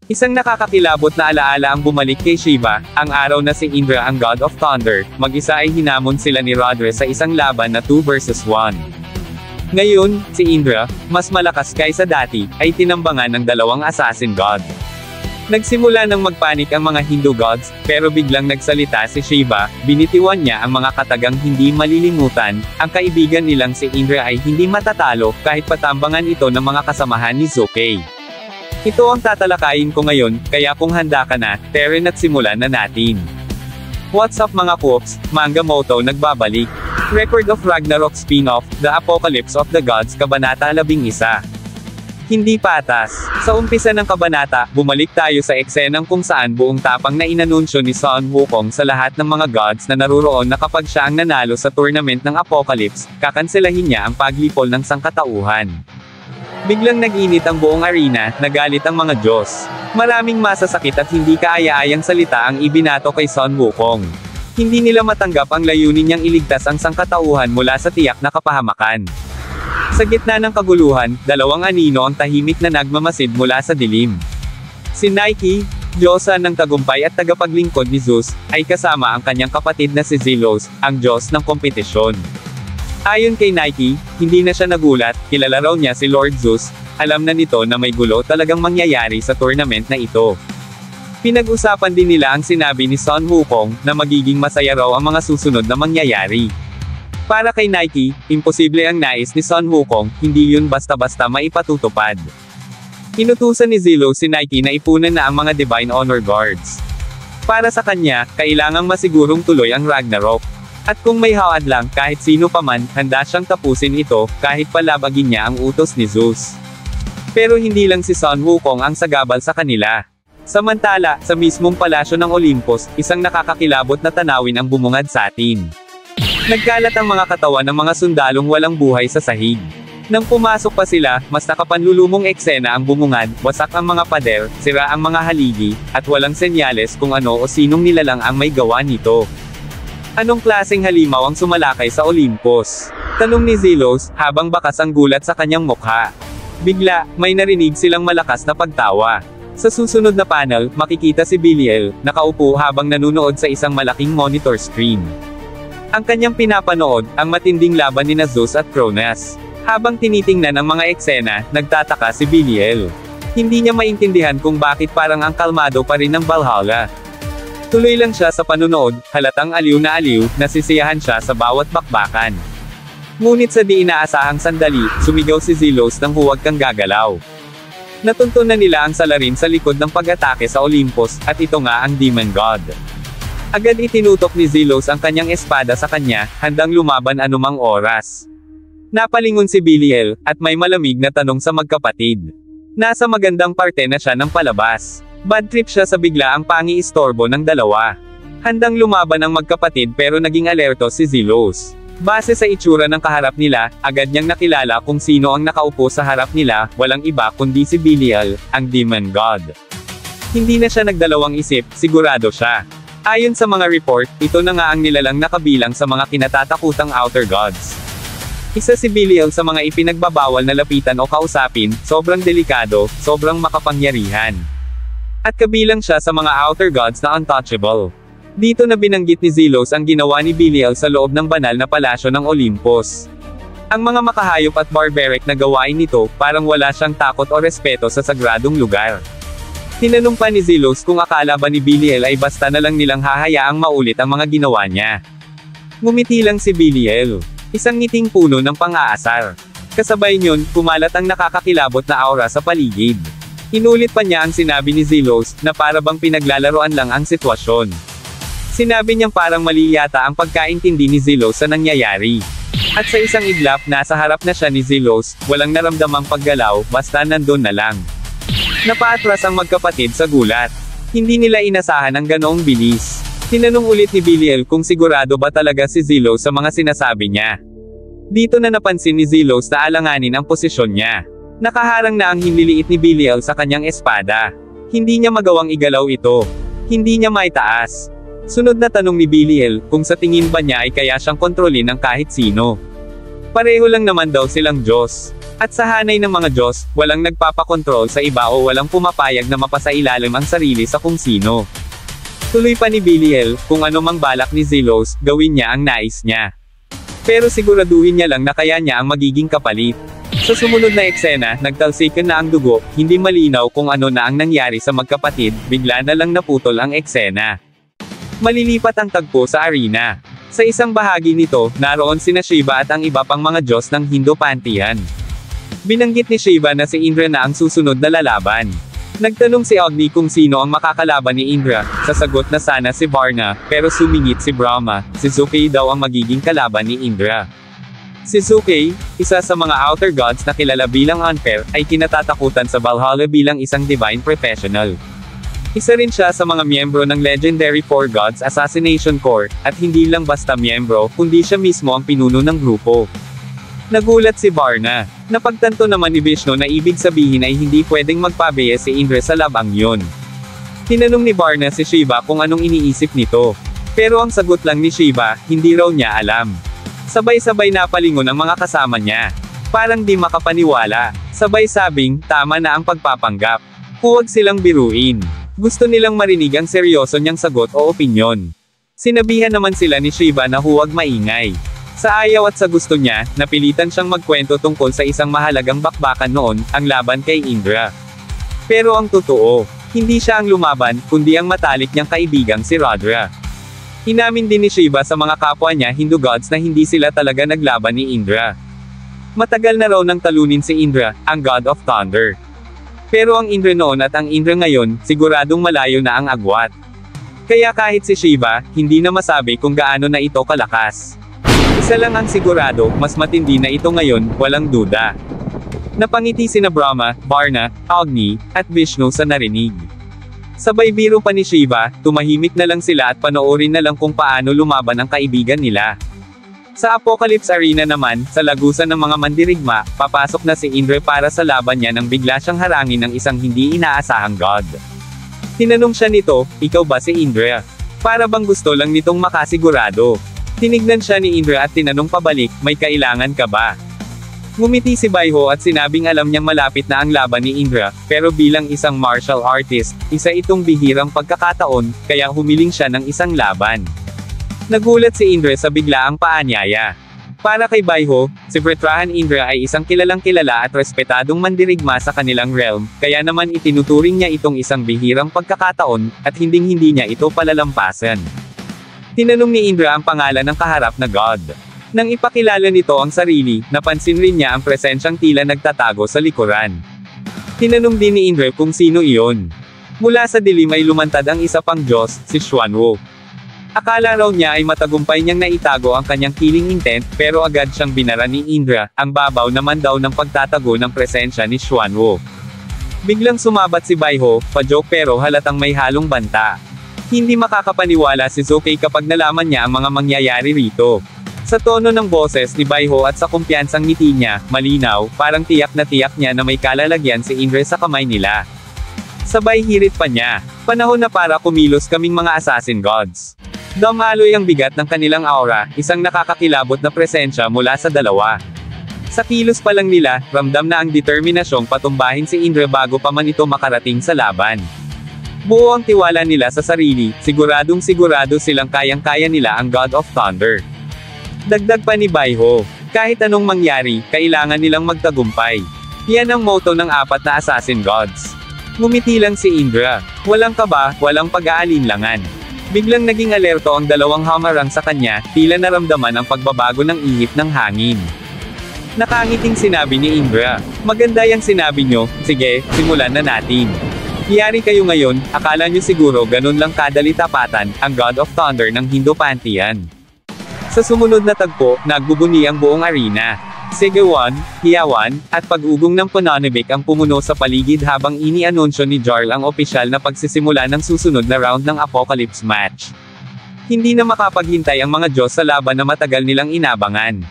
Isang nakakakilabot na alaala ang bumalik kay Shiva, ang araw na si Indra ang God of Thunder, mag-isa ay hinamon sila ni Rudra sa isang laban na 2 versus 1. Ngayon, si Indra, mas malakas kaysa dati, ay tinambangan ng dalawang assassin god. Nagsimula ng magpanik ang mga Hindu gods, pero biglang nagsalita si Shiva, binitiwan niya ang mga katagang hindi malilimutan, ang kaibigan nilang si Indra ay hindi matatalo, kahit patambangan ito ng mga kasamahan ni Zokey. Ito ang tatalakayin ko ngayon, kaya kung handa ka na, Teren at simulan na natin. What's up mga Poops, Manga Moto nagbabalik. Record of Ragnarok spin-off, The Apocalypse of the Gods Kabanata 11. Hindi patas. Sa umpisa ng kabanata, bumalik tayo sa eksenang kung saan buong tapang na inanunsyo ni Sun Wukong sa lahat ng mga gods na naruroon na kapag siya ang nanalo sa tournament ng Apocalypse, kakanselahin niya ang paglipol ng sangkatauhan. Biglang nag-init ang buong arena, nagalit ang mga Diyos. Maraming masasakit at hindi kaaya-ayang salita ang ibinato kay Sun Wukong. Hindi nila matanggap ang layunin niyang iligtas ang sangkatauhan mula sa tiyak na kapahamakan. Sa gitna ng kaguluhan, dalawang anino ang tahimik na nagmamasid mula sa dilim. Si Nike, Diyosa ng tagumpay at tagapaglingkod ni Zeus, ay kasama ang kanyang kapatid na si Zelos, ang Diyos ng kompetisyon. Ayon kay Nike, hindi na siya nagulat, kilala raw niya si Lord Zeus, alam na nito na may gulo talagang mangyayari sa tournament na ito. Pinag-usapan din nila ang sinabi ni Sun Wukong, na magiging masaya raw ang mga susunod na mangyayari. Para kay Nike, imposible ang nais ni Sun Wukong, hindi yun basta-basta maipatutupad. Inutusan ni Zelos si Nike na ipunan na ang mga Divine Honor Guards. Para sa kanya, kailangang masigurong tuloy ang Ragnarok. At kung may hawad lang, kahit sino pa man, handa siyang tapusin ito, kahit palabagin niya ang utos ni Zeus. Pero hindi lang si Sun Wukong ang sagabal sa kanila. Samantala, sa mismong palasyo ng Olympus, isang nakakakilabot na tanawin ang bumungad sa atin. Nagkalat ang mga katawan ng mga sundalong walang buhay sa sahig. Nang pumasok pa sila, mas nakapanlulumong eksena ang bumungad, wasak ang mga pader, sira ang mga haligi, at walang senyales kung ano o sinong nilalang ang may gawa nito. Anong klaseng halimaw ang sumalakay sa Olympus? Tanong ni Zelos, habang bakas ang gulat sa kanyang mukha. Bigla, may narinig silang malakas na pagtawa. Sa susunod na panel, makikita si Belial, nakaupo habang nanunood sa isang malaking monitor screen. Ang kanyang pinapanood, ang matinding laban ni Zeus at Cronus. Habang tinitingnan ang mga eksena, nagtataka si Belial. Hindi niya maintindihan kung bakit parang ang kalmado pa rin ng Valhalla. Tuloy lang siya sa panunood, halatang aliw, nasisiyahan siya sa bawat bakbakan. Ngunit sa di inaasahang sandali, sumigaw si Zelos ng huwag kang gagalaw. Natuntunan nila ang salarin sa likod ng pag-atake sa Olympus, at ito nga ang Demon God. Agad itinutok ni Zelos ang kanyang espada sa kanya, handang lumaban anumang oras. Napalingon si Belial, at may malamig na tanong sa magkapatid. Nasa magandang parte na siya ng palabas. Bad trip siya sa biglaang pangi-istorbo ng dalawa. Handang lumaban ang magkapatid pero naging alerto si Zelos. Base sa itsura ng kaharap nila, agad niyang nakilala kung sino ang nakaupo sa harap nila, walang iba kundi si Belial, ang Demon God. Hindi na siya nagdalawang isip, sigurado siya. Ayon sa mga report, ito na nga ang nilalang nakabilang sa mga kinatatakutang outer gods. Isa si Belial sa mga ipinagbabawal na lapitan o kausapin, sobrang delikado, sobrang makapangyarihan. At kabilang siya sa mga outer gods na untouchable. Dito na binanggit ni Zelos ang ginawa ni Belial sa loob ng banal na palasyo ng Olympus. Ang mga makahayop at barbaric na gawain nito, parang wala siyang takot o respeto sa sagradong lugar. Tinanong pa ni Zelos kung akala ba ni Belial ay basta na lang nilang hahayaang maulit ang mga ginawa niya. Ngumiti lang si Belial. Isang ngiting puno ng pang-aasar. Kasabay niyon, kumalat ang nakakakilabot na aura sa paligid. Inulit pa niya ang sinabi ni Zelos, na para bang pinaglalaroan lang ang sitwasyon. Sinabi niyang parang mali yata ang pagkaintindi ni Zelos sa nangyayari. At sa isang iglap, nasa harap na siya ni Zelos, walang naramdamang paggalaw, basta nandun na lang. Napaatras ang magkapatid sa gulat. Hindi nila inasahan ang ganoong bilis. Tinanong ulit ni Belial kung sigurado ba talaga si Zelos sa mga sinasabi niya. Dito na napansin ni Zelos na alanganin ang posisyon niya. Nakaharang na ang hinliliit ni Belial sa kanyang espada. Hindi niya magawang igalaw ito. Hindi niya maitaas. Sunod na tanong ni Belial, kung sa tingin ba niya ay kaya siyang kontrolin ng kahit sino. Pareho lang naman daw silang Diyos. At sa hanay ng mga Diyos, walang nagpapakontrol sa iba o walang pumapayag na mapasailalim ang sarili sa kung sino. Tuloy pa ni Belial, kung ano mang balak ni Zelos, gawin niya ang nais niya. Pero siguraduhin niya lang na kaya niya ang magiging kapalit. Sa sumunod na eksena, nagtalsikan na ang dugo, hindi malinaw kung ano na ang nangyari sa magkapatid, bigla na lang naputol ang eksena. Malilipat ang tagpo sa arena. Sa isang bahagi nito, naroon sina Shiva at ang iba pang mga Diyos ng Hindu-pantheon. Binanggit ni Shiva na si Indra na ang susunod na lalaban. Nagtanong si Agni kung sino ang makakalaban ni Indra, sasagot na sana si Varna, pero sumingit si Brahma, si Zuke daw ang magiging kalaban ni Indra. Si Zuke, isa sa mga outer gods na kilala bilang unfair, ay kinatatakutan sa Valhalla bilang isang divine professional. Isa rin siya sa mga miyembro ng legendary Four Gods Assassination Corps, at hindi lang basta miyembro, kundi siya mismo ang pinuno ng grupo. Nagulat si Varna. Napagtanto naman ni Vishnu na ibig sabihin ay hindi pwedeng magpabaya si Indra sa labang yun. Tinanong ni Varna si Shiva kung anong iniisip nito. Pero ang sagot lang ni Shiva, hindi raw niya alam. Sabay-sabay napalingon ang mga kasama niya. Parang di makapaniwala. Sabay sabing, tama na ang pagpapanggap. Huwag silang biruin. Gusto nilang marinig ang seryoso niyang sagot o opinyon. Sinabihan naman sila ni Shiva na huwag maingay. Sa ayaw at sa gusto niya, napilitan siyang magkwento tungkol sa isang mahalagang bakbakan noon, ang laban kay Indra. Pero ang totoo, hindi siya ang lumaban, kundi ang matalik niyang kaibigang si Rudra. Inamin din ni Shiva sa mga kapwa niya Hindu gods na hindi sila talaga naglaban ni Indra. Matagal na raw nang talunin si Indra, ang God of Thunder. Pero ang Indra noon at ang Indra ngayon, siguradong malayo na ang agwat. Kaya kahit si Shiva, hindi na masabi kung gaano na ito kalakas. Isa lang ang sigurado, mas matindi na ito ngayon, walang duda. Napangiti sina Brahma, Varna, Agni, at Vishnu sa narinig. Sabay biro pa ni Shiva, tumahimik na lang sila at panoorin na lang kung paano lumaban ang kaibigan nila. Sa Apocalypse Arena naman, sa lagusan ng mga mandirigma, papasok na si Indra para sa laban niya nang bigla siyang harangin ng isang hindi inaasahang god. Tinanong siya nito, ikaw ba si Indra? Para bang gusto lang nitong makasigurado. Tinignan siya ni Indra at tinanong pabalik, may kailangan ka ba? Ngumiti si Baiho at sinabing alam niyang malapit na ang laban ni Indra, pero bilang isang martial artist, isa itong bihirang pagkakataon, kaya humiling siya ng isang laban. Nagulat si Indra sa biglaang paanyaya. Para kay Baiho, si Vritrahan Indra ay isang kilalang kilala at respetadong mandirigma sa kanilang realm, kaya naman itinuturing niya itong isang bihirang pagkakataon, at hinding-hindi niya ito palalampasan. Tinanong ni Indra ang pangalan ng kaharap na god. Nang ipakilala nito ang sarili, napansin rin niya ang presensyang tila nagtatago sa likuran. Tinanong din ni Indra kung sino iyon. Mula sa dilim ay lumantad ang isa pang Diyos, si Xuanwu. Akala raw niya ay matagumpay niyang naitago ang kanyang killing intent, pero agad siyang binara ni Indra, ang babaw naman daw ng pagtatago ng presensya ni Xuanwu. Biglang sumabat si Baiho, pa-joke pero halatang may halong banta. Hindi makakapaniwala si Zuke kapag nalaman niya ang mga mangyayari rito. Sa tono ng boses ni Baiho at sa kumpiyansang ngiti niya, malinaw, parang tiyak niya na may kalalagyan si Indra sa kamay nila. Sabay hirit pa niya, panahon na para kumilos kaming mga assassin gods. Damaloy ang bigat ng kanilang aura, isang nakakakilabot na presensya mula sa dalawa. Sa kilos pa lang nila, ramdam na ang determinasyong patumbahin si Indra bago pa man ito makarating sa laban. Buo ang tiwala nila sa sarili, siguradong sigurado silang kayang-kaya nila ang God of Thunder. Dagdag pa ni Baiho, kahit anong mangyari, kailangan nilang magtagumpay. Yan ang motto ng apat na assassin gods. Ngumiti lang si Indra. Walang kaba, walang pag-aalinlangan. Biglang naging alerto ang dalawang hamarang sa kanya, tila naramdaman ang pagbabago ng ihip ng hangin. Nakangiting sinabi ni Indra, maganda yang sinabi nyo, sige, simulan na natin. Yari kayo ngayon, akala nyo siguro ganun lang kadali tapatan, ang God of Thunder ng Hindu Pantheon. Sa sumunod na tagpo, nagbubuni ang buong arena. Sigawan, hiyawan, at pag-ugong ng pananibik ang pumuno sa paligid habang ini-anunsyo ni Jarl ang opisyal na pagsisimula ng susunod na round ng Apocalypse match. Hindi na makapaghintay ang mga Diyos sa laban na matagal nilang inabangan.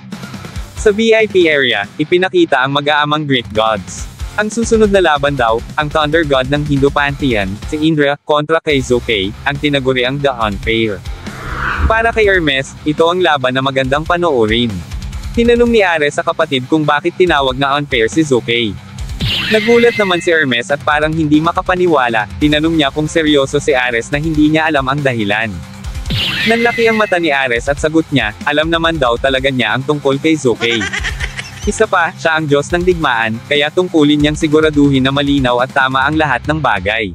Sa VIP area, ipinakita ang mag-aamang Greek gods. Ang susunod na laban daw, ang Thunder God ng Hindu Pantheon, si Indra, kontra kay Zuke, ang tinaguriang The Unfair. Para kay Hermes, ito ang laban na magandang panoorin. Tinanong ni Ares sa kapatid kung bakit tinawag na unfair si Zuke. Nagulat naman si Hermes at parang hindi makapaniwala, tinanong niya kung seryoso si Ares na hindi niya alam ang dahilan. Nanlaki ang mata ni Ares at sagot niya, alam naman daw talaga niya ang tungkol kay Zuke. Isa pa, siya ang Diyos ng digmaan, kaya tungkulin niyang siguraduhin na malinaw at tama ang lahat ng bagay.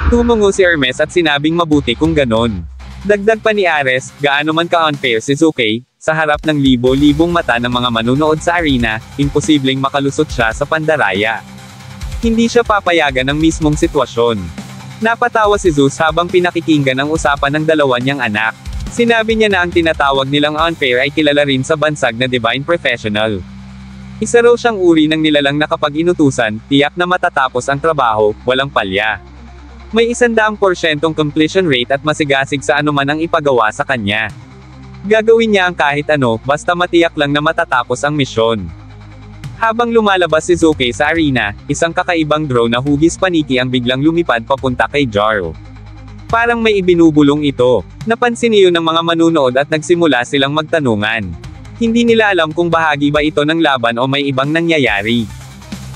Tumungo si Hermes at sinabing mabuti kung ganon. Dagdag pa ni Ares, gaano man ka-unfair si Zuke, sa harap ng libo-libong mata ng mga manunood sa arena, imposibleng makalusot siya sa pandaraya. Hindi siya papayagan ng mismong sitwasyon. Napatawa si Zeus habang pinakikinggan ang usapan ng dalawa niyang anak. Sinabi niya na ang tinatawag nilang unfair ay kilala rin sa bansag na divine professional. Isa raw siyang uri ng nilalang na kapag inutusan, tiyak na matatapos ang trabaho, walang palya. May 100% completion rate at masigasig sa anuman ang ipagawa sa kanya. Gagawin niya ang kahit ano, basta matiyak lang na matatapos ang misyon. Habang lumalabas si Zuke sa arena, isang kakaibang drone na hugis paniki ang biglang lumipad papunta kay Jarl. Parang may ibinubulong ito. Napansin iyon ng mga manunood at nagsimula silang magtanungan. Hindi nila alam kung bahagi ba ito ng laban o may ibang nangyayari.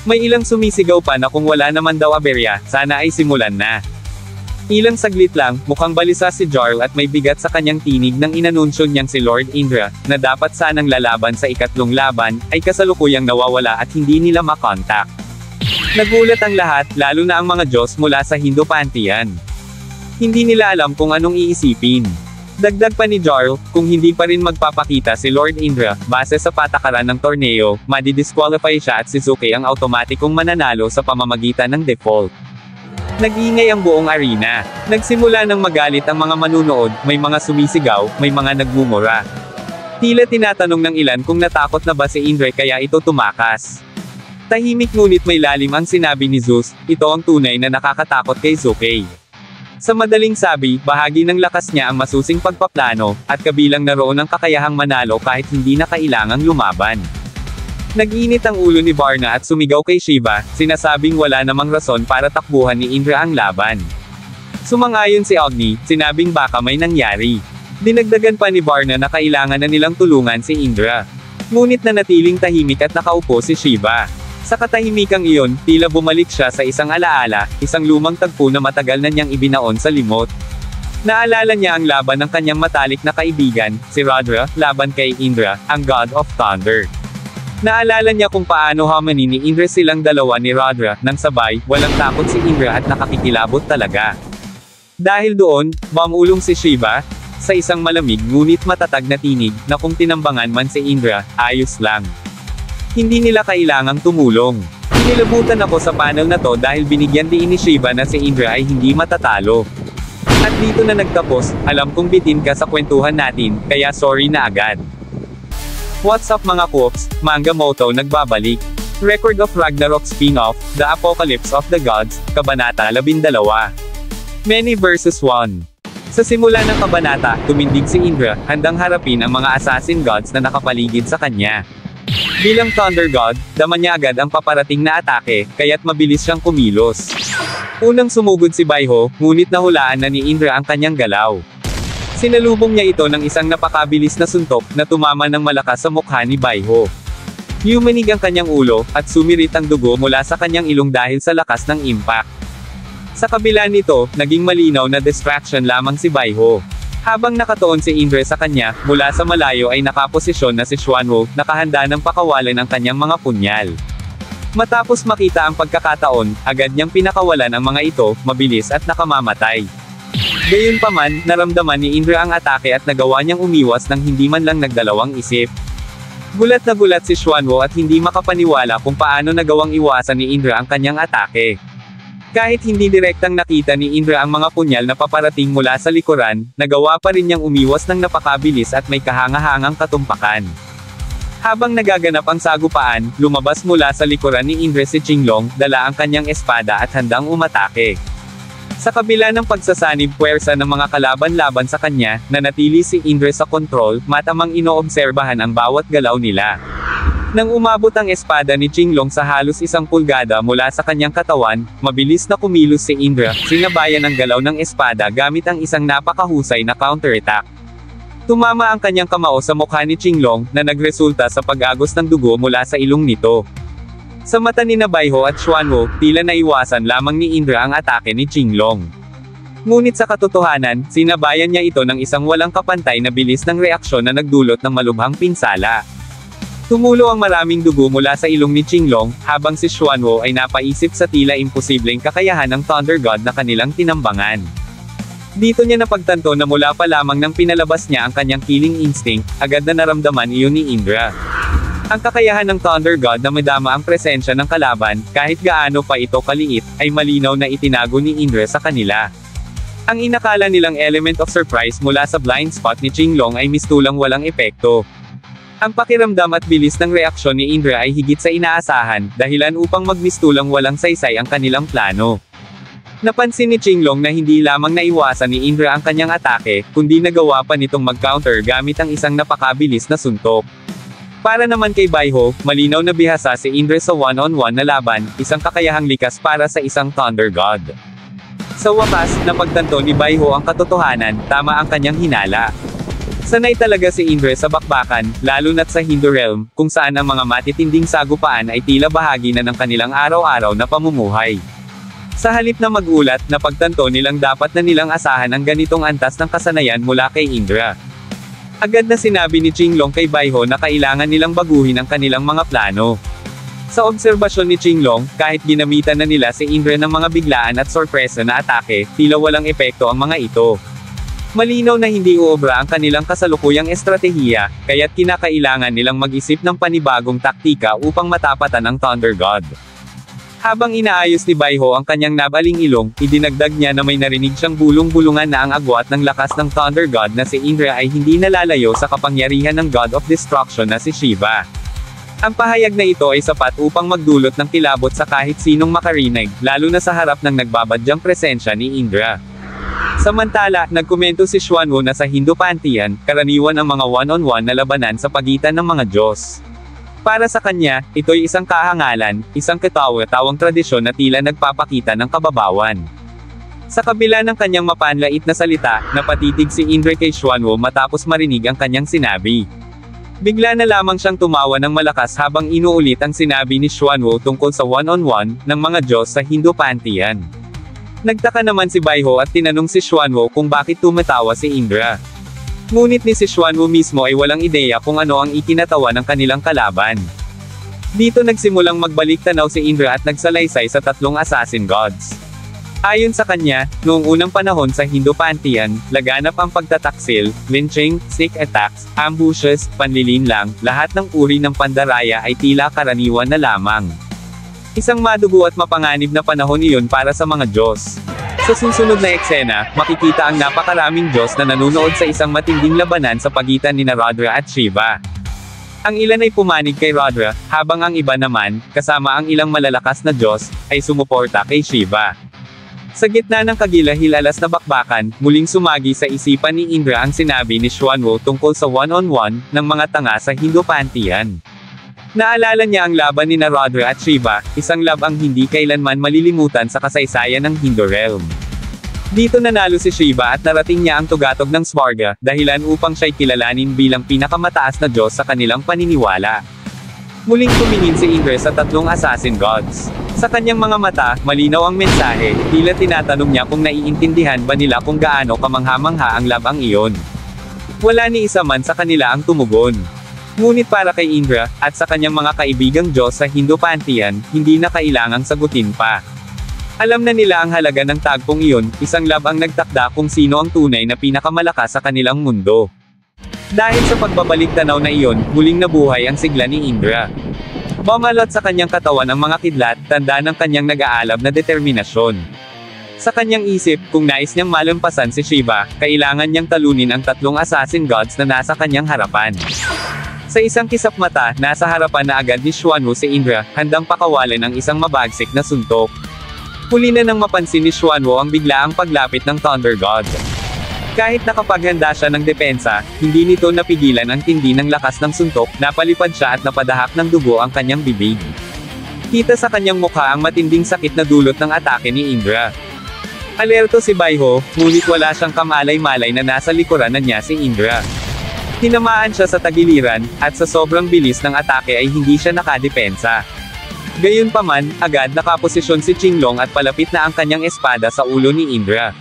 May ilang sumisigaw pa na kung wala naman daw aberya, sana ay simulan na. Ilang saglit lang, mukhang balisa si Jarl at may bigat sa kanyang tinig nang inanunsyo niyang si Lord Indra, na dapat sanang lalaban sa ikatlong laban, ay kasalukuyang nawawala at hindi nila makontak. Nagulat ang lahat, lalo na ang mga Diyos mula sa Hindu Pantheon. Hindi nila alam kung anong iisipin. Dagdag pa ni Jarl, kung hindi pa rin magpapakita si Lord Indra, base sa patakaran ng torneo, madidisqualify siya at si Zuke ang automatikong mananalo sa pamamagitan ng default. Nag-iingay ang buong arena. Nagsimula ng magalit ang mga manunood, may mga sumisigaw, may mga nagmumura. Tila tinatanong ng ilan kung natakot na ba si Indra kaya ito tumakas. Tahimik ngunit may lalim ang sinabi ni Zeus, ito ang tunay na nakakatakot kay Zuke. Sa madaling sabi, bahagi ng lakas niya ang masusing pagpaplano, at kabilang na roon ang kakayahang manalo kahit hindi na kailangang lumaban. Nag-init ang ulo ni Varna at sumigaw kay Shiva, sinasabing wala namang rason para takbuhan ni Indra ang laban. Sumang-ayon si Agni, sinabing baka may nangyari. Dinagdagan pa ni Varna na kailangan na nilang tulungan si Indra. Ngunit nanatiling tahimik at nakaupo si Shiva. Sa katahimikang iyon, tila bumalik siya sa isang alaala, isang lumang tagpo na matagal na niyang ibinaon sa limot. Naalala niya ang laban ng kanyang matalik na kaibigan, si Rudra, laban kay Indra, ang God of Thunder. Naalala niya kung paano harmony ni Indra silang dalawa ni Rudra, nang sabay, walang takot si Indra at nakakikilabot talaga. Dahil doon, mamulong si Shiva, sa isang malamig ngunit matatag na tinig, na kung tinambangan man si Indra, ayos lang. Hindi nila kailangang tumulong. Inilabutan ako sa panel na to dahil binigyan din ni Shiva na si Indra ay hindi matatalo. At dito na nagtapos, alam kong bitin ka sa kwentuhan natin, kaya sorry na agad. What's up mga Koops, Manga Moto nagbabalik. Record of Ragnarok spin-off, The Apocalypse of the Gods, Kabanata 12. Many vs 1. Sa simula ng kabanata, tumindig si Indra, handang harapin ang mga assassin gods na nakapaligid sa kanya. Bilang Thunder God, dama niya agad ang paparating na atake, kaya't mabilis siyang kumilos. Unang sumugod si Baiho, ngunit nahulaan na ni Indra ang kanyang galaw. Sinalubong niya ito ng isang napakabilis na suntok, na tumama ng malakas sa mukha ni Baiho. Yumanig ang kanyang ulo, at sumirit ang dugo mula sa kanyang ilong dahil sa lakas ng impact. Sa kabila nito, naging malinaw na distraction lamang si Baiho. Habang nakatuon si Indra sa kanya, mula sa malayo ay nakaposisyon na si Xuanwu, nakahanda ng pakawalan ang kanyang mga punyal. Matapos makita ang pagkakataon, agad niyang pinakawalan ang mga ito, mabilis at nakamamatay. Gayunpaman, naramdaman ni Indra ang atake at nagawa niyang umiwas nang hindi man lang nagdalawang isip. Gulat na gulat si Xuanwu at hindi makapaniwala kung paano nagawang iwasan ni Indra ang kanyang atake. Kahit hindi direktang nakita ni Indra ang mga punyal na paparating mula sa likuran, nagawa pa rin niyang umiwas ng napakabilis at may kahangahangang katumpakan. Habang nagaganap ang sagupaan, lumabas mula sa likuran ni Indra si Qinglong, dala ang kanyang espada at handang umatake. Sa kabila ng pagsasanib puwersa ng mga kalaban-laban sa kanya, nanatili si Indra sa kontrol, matamang inoobserbahan ang bawat galaw nila. Nang umabot ang espada ni Qinglong sa halos 1 pulgada mula sa kanyang katawan, mabilis na kumilos si Indra, sinabayan ang galaw ng espada gamit ang isang napakahusay na counterattack. Tumama ang kanyang kamao sa mukha ni Qinglong, na nagresulta sa pag-agos ng dugo mula sa ilong nito. Sa mata ni Baiho at Xuanwu, tila naiwasan lamang ni Indra ang atake ni Qinglong. Ngunit sa katotohanan, sinabayan niya ito ng isang walang kapantay na bilis ng reaksyon na nagdulot ng malubhang pinsala. Tumulo ang maraming dugo mula sa ilong ni Qinglong, habang si Xuanwu ay napaisip sa tila imposibleng kakayahan ng Thunder God na kanilang tinambangan. Dito niya napagtanto na mula pa lamang nang pinalabas niya ang kanyang killing instinct, agad na naramdaman iyon ni Indra. Ang kakayahan ng Thunder God na madama ang presensya ng kalaban, kahit gaano pa ito kaliit, ay malinaw na itinago ni Indra sa kanila. Ang inakala nilang element of surprise mula sa blind spot ni Qinglong ay mistulang walang epekto. Ang pakiramdam at bilis ng reaksyon ni Indra ay higit sa inaasahan, dahilan upang magmistulang walang saysay ang kanilang plano. Napansin ni Qinglong na hindi lamang naiwasan ni Indra ang kanyang atake, kundi nagawa pa nitong mag-counter gamit ang isang napakabilis na suntok. Para naman kay Baiho, malinaw na bihasa si Indra sa one-on-one na laban, isang kakayahang likas para sa isang Thunder God. Sa wakas, napagtanto ni Baiho ang katotohanan, tama ang kanyang hinala. Sanay talaga si Indra sa bakbakan, lalo na't sa Hindu realm, kung saan ang mga matitinding sagupaan ay tila bahagi na ng kanilang araw-araw na pamumuhay. Sa halip na magulat, napagtanto nilang dapat na nilang asahan ang ganitong antas ng kasanayan mula kay Indra. Agad na sinabi ni Qinglong kay Baiho na kailangan nilang baguhin ang kanilang mga plano. Sa obserbasyon ni Qinglong, kahit ginamitan na nila si Indra ng mga biglaan at sorpresa na atake, tila walang epekto ang mga ito. Malinaw na hindi uobra ang kanilang kasalukuyang estratehiya, kaya't kinakailangan nilang mag-isip ng panibagong taktika upang matapatan ang Thunder God. Habang inaayos ni Baiho ang kanyang nabaling ilong, idinagdag niya na may narinig siyang bulong-bulungan na ang agwat ng lakas ng Thunder God na si Indra ay hindi nalalayo sa kapangyarihan ng God of Destruction na si Shiva. Ang pahayag na ito ay sapat upang magdulot ng kilabot sa kahit sinong makarinig, lalo na sa harap ng nagbabadyang presensya ni Indra. Samantala, nagkomento si Xuanwu na sa Hindu pantheon, karaniwan ang mga one-on-one na labanan sa pagitan ng mga Diyos. Para sa kanya, ito'y isang kahangalan, isang katawa-tawang tradisyon na tila nagpapakita ng kababawan. Sa kabila ng kanyang mapanlait na salita, napatitig si Indra kay Xuanwu matapos marinig ang kanyang sinabi. Bigla na lamang siyang tumawa ng malakas habang inuulit ang sinabi ni Xuanwu tungkol sa one-on-one ng mga Diyos sa Hindu pantheon. Nagtaka naman si Baiho at tinanong si Xuanwu kung bakit tumatawa si Indra. Ngunit ni si Xuanwu mismo ay walang ideya kung ano ang ikinatawa ng kanilang kalaban. Dito nagsimulang magbalik tanaw si Indra at nagsalaysay sa tatlong assassin gods. Ayon sa kanya, noong unang panahon sa Hindu pantheon, laganap ang pagtataksil, lynching, sneak attacks, ambushes, panlilinlang, lahat ng uri ng pandaraya ay tila karaniwan na lamang. Isang madugo at mapanganib na panahon iyon para sa mga Diyos. Sa susunod na eksena, makikita ang napakaraming Diyos na nanunood sa isang matinding labanan sa pagitan ni Rudra at Shiva. Ang ilan ay pumanig kay Rudra, habang ang iba naman, kasama ang ilang malalakas na Diyos, ay sumuporta kay Shiva. Sa gitna ng kagilahilalas na bakbakan, muling sumagi sa isipan ni Indra ang sinabi ni Xuanwu tungkol sa one-on-one ng mga tanga sa Hindu pantheon. Naalala niya ang laban ni Rudra at Shiva, isang labang hindi kailanman malilimutan sa kasaysayan ng Hindu realm. Dito nanalo si Shiva at narating niya ang tugatog ng Svarga, dahilan upang siya'y kilalanin bilang pinakamataas na Diyos sa kanilang paniniwala. Muling tumingin si Indra sa tatlong assassin gods. Sa kanyang mga mata, malinaw ang mensahe, tila tinatanong niya kung naiintindihan ba nila kung gaano kamangha-mangha ang labang iyon. Wala ni isa man sa kanila ang tumugon. Ngunit para kay Indra, at sa kanyang mga kaibigang Diyos sa Hindu pantheon, hindi na kailangang sagutin pa. Alam na nila ang halaga ng tagpong iyon, isang lab ang nagtakda kung sino ang tunay na pinakamalakas sa kanilang mundo. Dahil sa pagbabalik tanaw na iyon, muling nabuhay ang sigla ni Indra. Bumalot sa kanyang katawan ang mga kidlat, tanda ng kanyang nag-aalab na determinasyon. Sa kanyang isip, kung nais niyang malampasan si Shiva, kailangan niyang talunin ang tatlong assassin gods na nasa kanyang harapan. Sa isang kisap mata, nasa harapan na agad ni Xuanwu si Indra, handang pakawalan ang isang mabagsik na suntok. Huli na nang mapansin ni Xuanwu ang biglaang paglapit ng Thunder God. Kahit nakapaghanda siya ng depensa, hindi nito napigilan ang tindi ng lakas ng suntok, napalipad siya at napadahak ng dugo ang kanyang bibig. Kita sa kanyang mukha ang matinding sakit na dulot ng atake ni Indra. Alerto si Baiho, ngunit wala siyang kamalay-malay na nasa likuran na niya si Indra. Tinamaan siya sa tagiliran, at sa sobrang bilis ng atake ay hindi siya nakadepensa. Gayunpaman, agad nakaposisyon si Qinglong at palapit na ang kanyang espada sa ulo ni Indra.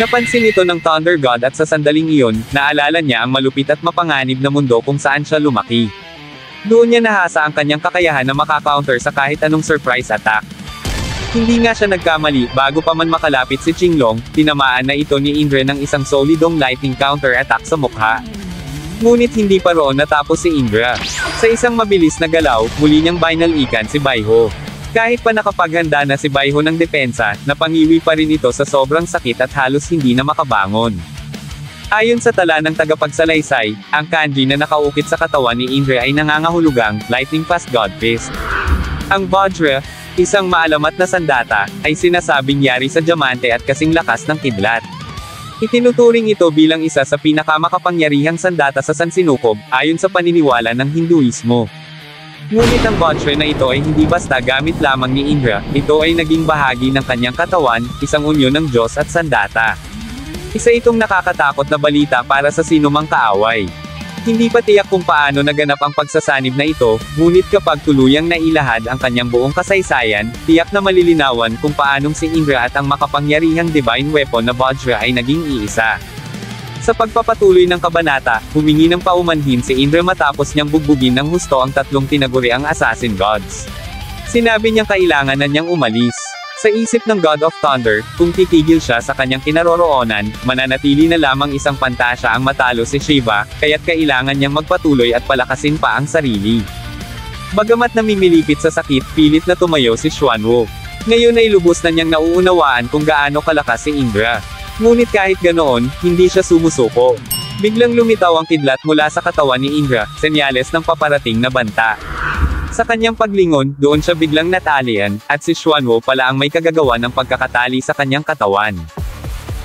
Napansin ito ng Thunder God at sa sandaling iyon, naalala niya ang malupit at mapanganib na mundo kung saan siya lumaki. Doon niya nahasa ang kanyang kakayahan na makakounter sa kahit anong surprise attack. Hindi nga siya nagkamali, bago pa man makalapit si Qinglong, tinamaan na ito ni Indra ng isang solidong lightning counter attack sa mukha. Ngunit hindi pa roon natapos si Indra. Sa isang mabilis na galaw, muli niyang binalikan si Baiho. Kahit pa nakapaghanda na si Baiho ng depensa, napangiwi pa rin ito sa sobrang sakit at halos hindi na makabangon. Ayon sa tala ng tagapagsalaysay, ang kanji na nakaukit sa katawan ni Indra ay nangangahulugang Lightning Fast God Fist. Ang Vajra, isang maalamat na sandata, ay sinasabing yari sa diamante at kasing lakas ng kidlat. Itinuturing ito bilang isa sa pinakamakapangyarihang sandata sa Sansinukob, ayon sa paniniwala ng Hinduismo. Ngunit ang Vajra na ito ay hindi basta gamit lamang ni Indra, ito ay naging bahagi ng kanyang katawan, isang unyon ng Diyos at sandata. Isa itong nakakatakot na balita para sa sinumang kaaway. Hindi pa tiyak kung paano naganap ang pagsasanib na ito, ngunit kapag tuluyang nailahad ang kanyang buong kasaysayan, tiyak na malilinawan kung paanong si Indra at ang makapangyarihang divine weapon na Vajra ay naging iisa. Sa pagpapatuloy ng kabanata, humingi ng paumanhin si Indra matapos niyang bugbugin ng husto ang tatlong tinaguriang assassin gods. Sinabi niyang kailangan na niyang umalis. Sa isip ng God of Thunder, kung titigil siya sa kanyang kinaroroonan, mananatili na lamang isang pantasya ang matalo si Shiva, kaya't kailangan niyang magpatuloy at palakasin pa ang sarili. Bagamat namimilipit sa sakit, pilit na tumayo si Xuanwu. Ngayon ay lubos na niyang nauunawaan kung gaano kalakas si Indra. Ngunit kahit ganoon, hindi siya sumusuko. Biglang lumitaw ang kidlat mula sa katawan ni Indra, senyales ng paparating na banta. Sa kanyang paglingon, doon siya biglang natalian, at si Xuanwu pala ang may kagagawa ng pagkakatali sa kanyang katawan.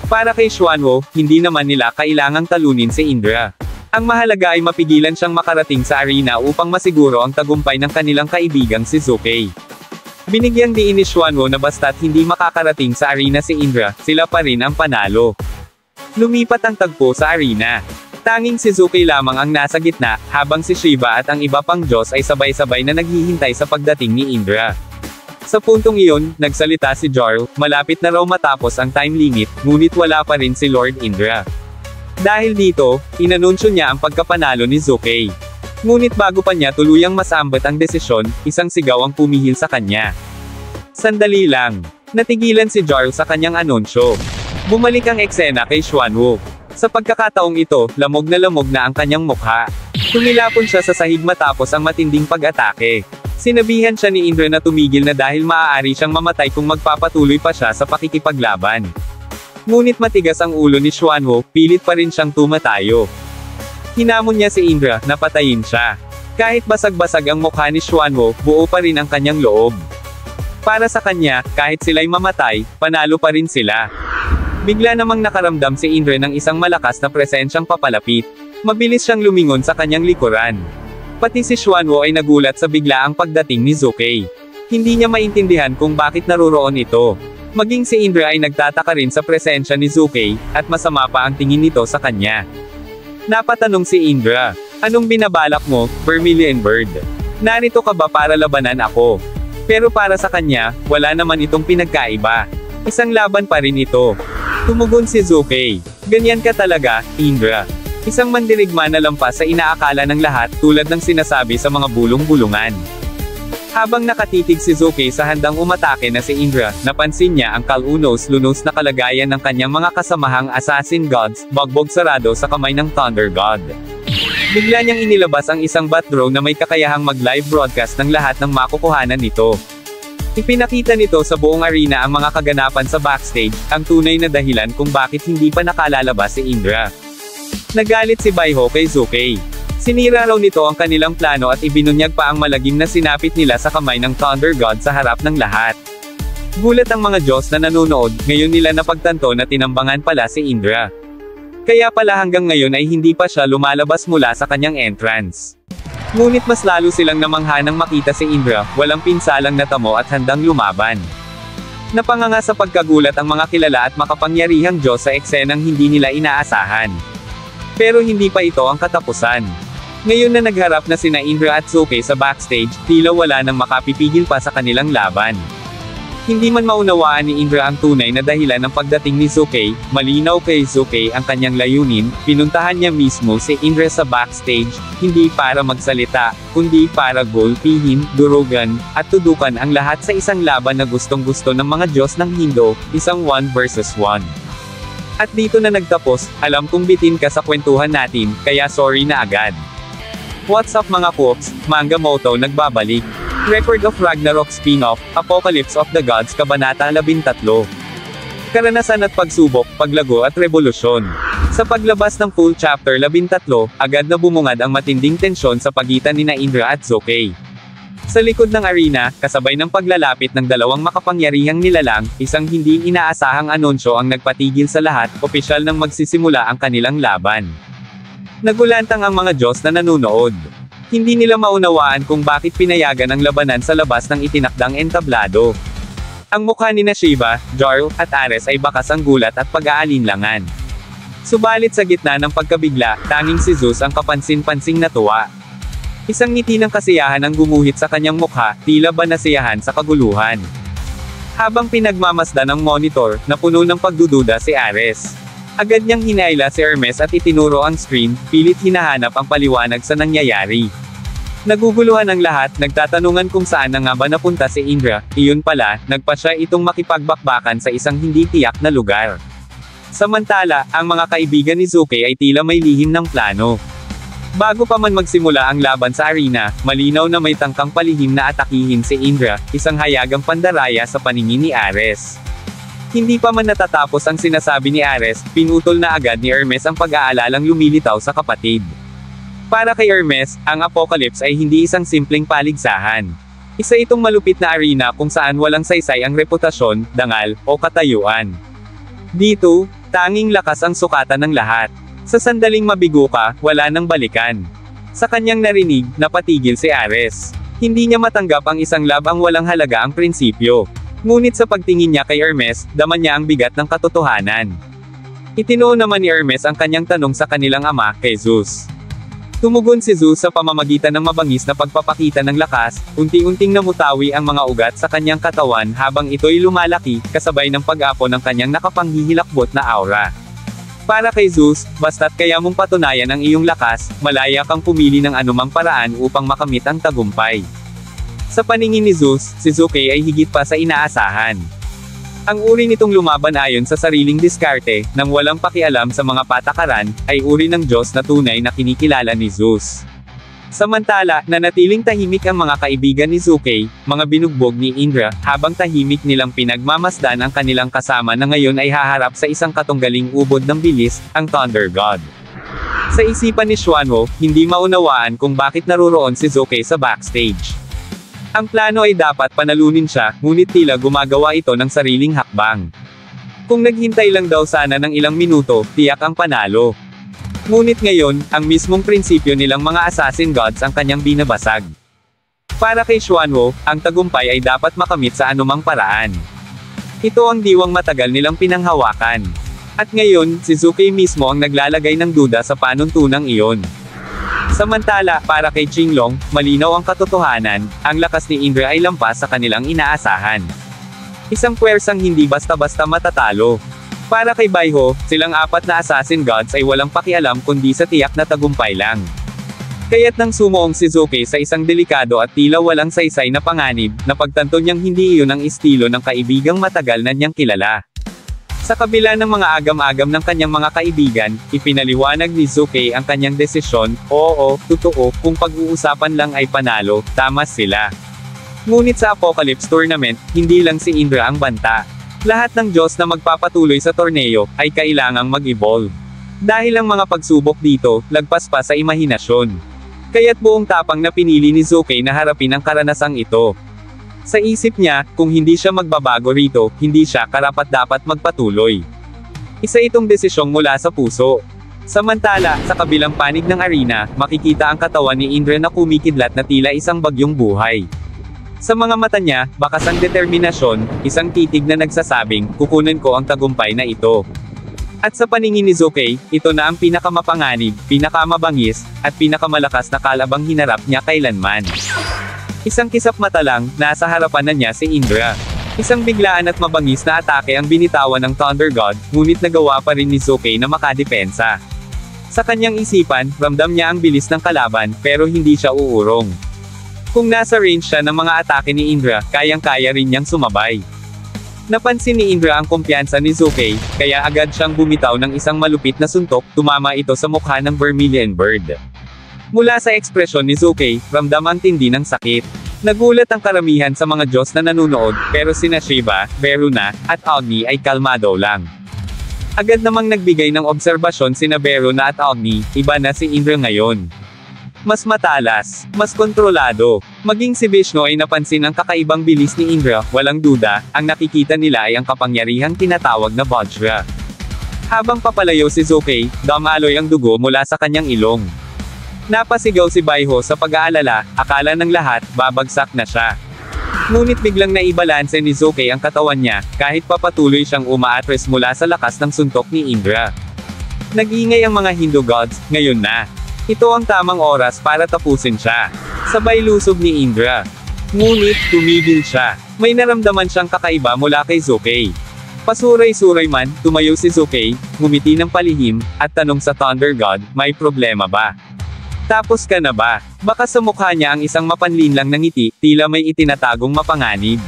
Para kay Xuanwu, hindi naman nila kailangang talunin si Indra. Ang mahalaga ay mapigilan siyang makarating sa arena upang masiguro ang tagumpay ng kanilang kaibigang si Zukei. Binigyang diin ni Xuanwu na basta't hindi makakarating sa arena si Indra, sila pa rin ang panalo. Lumipat ang tagpo sa arena. Tanging si Zukei lamang ang nasa gitna, habang si Shiva at ang iba pang Diyos ay sabay-sabay na naghihintay sa pagdating ni Indra. Sa puntong iyon, nagsalita si Jarl, malapit na raw matapos ang time limit, ngunit wala pa rin si Lord Indra. Dahil dito, inanunsyo niya ang pagkapanalo ni Zukei. Ngunit bago pa niya tuluyang masambat ang desisyon, isang sigaw ang pumihil sa kanya. Sandali lang. Natigilan si Jarl sa kanyang anunsyo. Bumalik ang eksena kay Xuanwu. Sa pagkakataong ito, lamog na ang kanyang mukha. Tumilapon siya sa sahig matapos ang matinding pag-atake. Sinabihan siya ni Indra na tumigil na dahil maaari siyang mamatay kung magpapatuloy pa siya sa pakikipaglaban. Ngunit matigas ang ulo ni Xuanwu, pilit pa rin siyang tumatayo. Hinamon niya si Indra, na patayin siya. Kahit basag-basag ang mukha ni Xuanwu, buo pa rin ang kanyang loob. Para sa kanya, kahit sila'y mamatay, panalo pa rin sila. Bigla namang nakaramdam si Indra ng isang malakas na presensyang papalapit. Mabilis siyang lumingon sa kanyang likuran. Pati si Xuanwu ay nagulat sa biglaang pagdating ni Zukei. Hindi niya maintindihan kung bakit naroroon ito. Maging si Indra ay nagtataka rin sa presensya ni Zukei, at masama pa ang tingin nito sa kanya. Napatanong si Indra, "Anong binabalak mo, Vermilion Bird? Narito ka ba para labanan ako?" Pero para sa kanya, wala naman itong pinagkaiba. Isang laban pa rin ito. Tumugon si Zukei. "Ganyan ka talaga, Indra. Isang mandirigma na lampas sa inaakala ng lahat, tulad ng sinasabi sa mga bulong-bulungan." Habang nakatitig si Zukei sa handang umatake na si Indra, napansin niya ang kalunos-lunos na kalagayan ng kanyang mga kasamahang assassin gods, bagbog sarado sa kamay ng Thunder God. Bigla niyang inilabas ang isang bat drone na may kakayahang mag-live broadcast ng lahat ng makukuhanan nito. Ipinakita nito sa buong arena ang mga kaganapan sa backstage, ang tunay na dahilan kung bakit hindi pa nakalalabas si Indra. Nagalit si Baiho kay Zukei. Sinira raw nito ang kanilang plano at ibinunyag pa ang malagim na sinapit nila sa kamay ng Thunder God sa harap ng lahat. Gulat ang mga Diyos na nanonood, ngayon nila napagtanto na tinambangan pala si Indra. Kaya pala hanggang ngayon ay hindi pa siya lumalabas mula sa kanyang entrance. Ngunit mas lalo silang namangha nang makita si Indra, walang pinsalang natamo at handang lumaban. Napanganga sa pagkagulat ang mga kilala at makapangyarihang Diyos sa eksenang hindi nila inaasahan. Pero hindi pa ito ang katapusan. Ngayon na nagharap na sina Indra at Sookie sa backstage, tila wala nang makapipigil pa sa kanilang laban. Hindi man maunawaan ni Indra ang tunay na dahilan ng pagdating ni Sookie, malinaw kay Sookie ang kanyang layunin, pinuntahan niya mismo si Indra sa backstage, hindi para magsalita, kundi para gulpihin, durugan, at tudukan ang lahat sa isang laban na gustong-gusto ng mga Diyos ng Hindu, isang 1 versus 1. At dito na nagtapos, alam kong bitin ka sa kwentuhan natin, kaya sorry na agad. What's up mga Cooks, Manga Moto nagbabalik. Record of Ragnarok spin-off, Apocalypse of the Gods Kabanata 13. Karanasan at pagsubok, paglago at revolusyon. Sa paglabas ng full chapter 13, agad na bumungad ang matinding tensyon sa pagitan ni Indra at Sookie. Sa likod ng arena, kasabay ng paglalapit ng dalawang makapangyarihang nilalang, isang hindi inaasahang anunsyo ang nagpatigil sa lahat, opisyal nang magsisimula ang kanilang laban. Nagulantang ang mga Diyos na nanunood. Hindi nila maunawaan kung bakit pinayagan ang labanan sa labas ng itinakdang entablado. Ang mukha ni Shiva, Jarl, at Ares ay bakas ang gulat at pag-aalinlangan. Subalit sa gitna ng pagkabigla, tanging si Zeus ang kapansin-pansing natuwa. Isang ngiti ng kasiyahan ang gumuhit sa kanyang mukha, tila ba nasiyahan sa kaguluhan. Habang pinagmamasdan ng monitor, napuno ng pagdududa si Ares. Agad niyang hinaila si Hermes at itinuro ang screen, pilit hinahanap ang paliwanag sa nangyayari. Naguguluhan ang lahat, nagtatanungan kung saan na nga ba napunta si Indra, iyon pala, nagpa siya itong makipagbakbakan sa isang hindi tiyak na lugar. Samantala, ang mga kaibigan ni Sookie ay tila may lihim ng plano. Bago pa man magsimula ang laban sa arena, malinaw na may tangkang palihim na atakihin si Indra, isang hayagang pandaraya sa paningin ni Ares. Hindi pa man natatapos ang sinasabi ni Ares, pinutol na agad ni Hermes ang pag-aalalang lumilitaw sa kapatid. Para kay Hermes, ang Apocalypse ay hindi isang simpleng paligsahan. Isa itong malupit na arena kung saan walang saysay ang reputasyon, dangal, o katayuan. Dito, tanging lakas ang sukatan ng lahat. Sa sandaling mabigo ka, wala nang balikan. Sa kanyang narinig, napatigil si Ares. Hindi niya matanggap ang isang labang walang halaga ang prinsipyo. Ngunit sa pagtingin niya kay Hermes, dama niya ang bigat ng katotohanan. Itinuon naman ni Hermes ang kanyang tanong sa kanilang ama, kay Zeus. Tumugon si Zeus sa pamamagitan ng mabangis na pagpapakita ng lakas, unti-unting namutawi ang mga ugat sa kanyang katawan habang ito'y lumalaki, kasabay ng pag-apo ng kanyang nakapanghihilakbot na aura. Para kay Zeus, basta't kaya mong patunayan ang iyong lakas, malaya kang pumili ng anumang paraan upang makamit ang tagumpay. Sa paningin ni Zeus, si Sookie ay higit pa sa inaasahan. Ang uri nitong lumaban ayon sa sariling diskarte, nang walang pakialam sa mga patakaran, ay uri ng Diyos na tunay na kinikilala ni Zeus. Samantala, nanatiling tahimik ang mga kaibigan ni Sookie, mga binugbog ni Indra, habang tahimik nilang pinagmamasdan ang kanilang kasama na ngayon ay haharap sa isang katunggaling ubod ng bilis, ang Thunder God. Sa isipan ni Xuanwo, hindi maunawaan kung bakit naroroon si Sookie sa backstage. Ang plano ay dapat panalunin siya, ngunit tila gumagawa ito ng sariling hakbang. Kung naghintay lang daw sana ng ilang minuto, tiyak ang panalo. Ngunit ngayon, ang mismong prinsipyo nilang mga assassin gods ang kanyang binabasag. Para kay Xuanwo, ang tagumpay ay dapat makamit sa anumang paraan. Ito ang diwang matagal nilang pinanghawakan. At ngayon, si Sookie mismo ang naglalagay ng duda sa panuntunang iyon. Samantala, para kay Qinglong, malinaw ang katotohanan, ang lakas ni Indra ay lampas sa kanilang inaasahan. Isang pwersang hindi basta-basta matatalo. Para kay Baiho, silang apat na assassin gods ay walang pakialam kundi sa tiyak na tagumpay lang. Kaya't nang sumuong si Sookie sa isang delikado at tila walang saysay na panganib, napagtanto niyang hindi iyon ang estilo ng kaibigang matagal na niyang kilala. Sa kabila ng mga agam-agam ng kanyang mga kaibigan, ipinaliwanag ni Sookie ang kanyang desisyon, oo, totoo, kung pag-uusapan lang ay panalo, tama sila. Ngunit sa Apocalypse Tournament, hindi lang si Indra ang banta. Lahat ng Diyos na magpapatuloy sa torneo, ay kailangang mag-evolve. Dahil ang mga pagsubok dito, lagpas pa sa imahinasyon. Kaya't buong tapang na pinili ni Sookie na harapin ang karanasang ito. Sa isip niya, kung hindi siya magbabago rito, hindi siya karapat-dapat magpatuloy. Isa itong desisyong mula sa puso. Samantala, sa kabilang panig ng arena, makikita ang katawan ni Indra na kumikidlat na tila isang bagyong buhay. Sa mga mata niya, bakas ang determinasyon, isang titig na nagsasabing, kukunin ko ang tagumpay na ito. At sa paningin ni Zokey, ito na ang pinakamapanganib, pinakamabangis, at pinakamalakas na kalabang hinarap niya kailanman. Isang kisap mata lang, nasa harapan na niya si Indra. Isang biglaan at mabangis na atake ang binitawan ng Thunder God, ngunit nagawa pa rin ni Zokey na makadepensa. Sa kanyang isipan, ramdam niya ang bilis ng kalaban, pero hindi siya uurong. Kung nasa range siya ng mga atake ni Indra, kayang-kaya rin niyang sumabay. Napansin ni Indra ang kumpiyansa ni Zokey, kaya agad siyang bumitaw ng isang malupit na suntok, tumama ito sa mukha ng Vermilion Bird. Mula sa ekspresyon ni Zokey, ramdam ang tindi ng sakit. Nagulat ang karamihan sa mga Diyos na nanunood, pero sina Shiva, Veruna, at Agni ay kalmado lang. Agad namang nagbigay ng obserbasyon sina Veruna at Agni, iba na si Indra ngayon. Mas matalas, mas kontrolado. Maging si Vishnu ay napansin ang kakaibang bilis ni Indra, walang duda, ang nakikita nila ay ang kapangyarihang tinatawag na Vajra. Habang papalayo si Zokey, dumaloy ang dugo mula sa kanyang ilong. Napasigaw si Baiho sa pag-aalala, akala ng lahat, babagsak na siya. Ngunit biglang naibalanse ni Zokey ang katawan niya, kahit papatuloy siyang umaatres mula sa lakas ng suntok ni Indra. Nag-ingay ang mga Hindu gods, ngayon na. Ito ang tamang oras para tapusin siya. Sabay lusob ni Indra. Ngunit, tumigil siya. May naramdaman siyang kakaiba mula kay Zokey. Pasuray-suray man, tumayo si Zokey, ngumiti ng palihim, at tanong sa Thunder God, may problema ba? Tapos ka na ba? Baka sa mukha niya ang isang mapanlinlang na ngiti, tila may itinatagong mapanganib.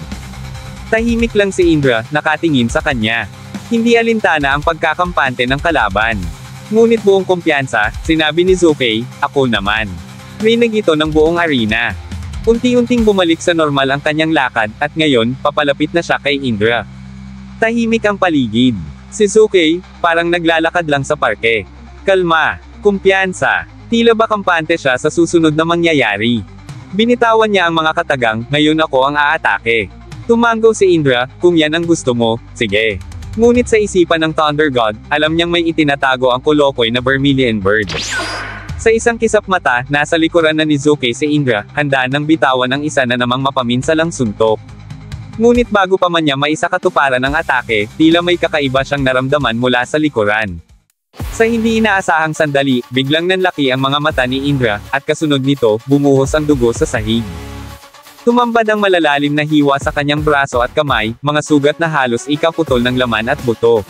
Tahimik lang si Indra, nakatingin sa kanya. Hindi alintana ang pagkakampante ng kalaban. Ngunit buong kumpiyansa, sinabi ni Zokey, ako naman. Rinig ito ng buong arena. Unti-unting bumalik sa normal ang kanyang lakad, at ngayon, papalapit na siya kay Indra. Tahimik ang paligid. Si Zokey, parang naglalakad lang sa parke. Kalma, kumpiyansa, tila ba kampante siya sa susunod na mangyayari. Binitawan niya ang mga katagang, ngayon ako ang aatake. Tumango si Indra, kung yan ang gusto mo, sige. Ngunit sa isipan ng Thunder God, alam niyang may itinatago ang kolokoy na Vermilion Bird. Sa isang kisap mata, nasa likuran na ni Zokey si Indra, handa nang bitawan ang isa na namang mapaminsalang suntok. Ngunit bago pa man niya maisakatuparan ang atake, tila may kakaiba siyang naramdaman mula sa likuran. Sa hindi inaasahang sandali, biglang nanlaki ang mga mata ni Indra, at kasunod nito, bumuhos ang dugo sa sahig. Tumambad ang malalalim na hiwa sa kanyang braso at kamay, mga sugat na halos ikaputol ng laman at buto.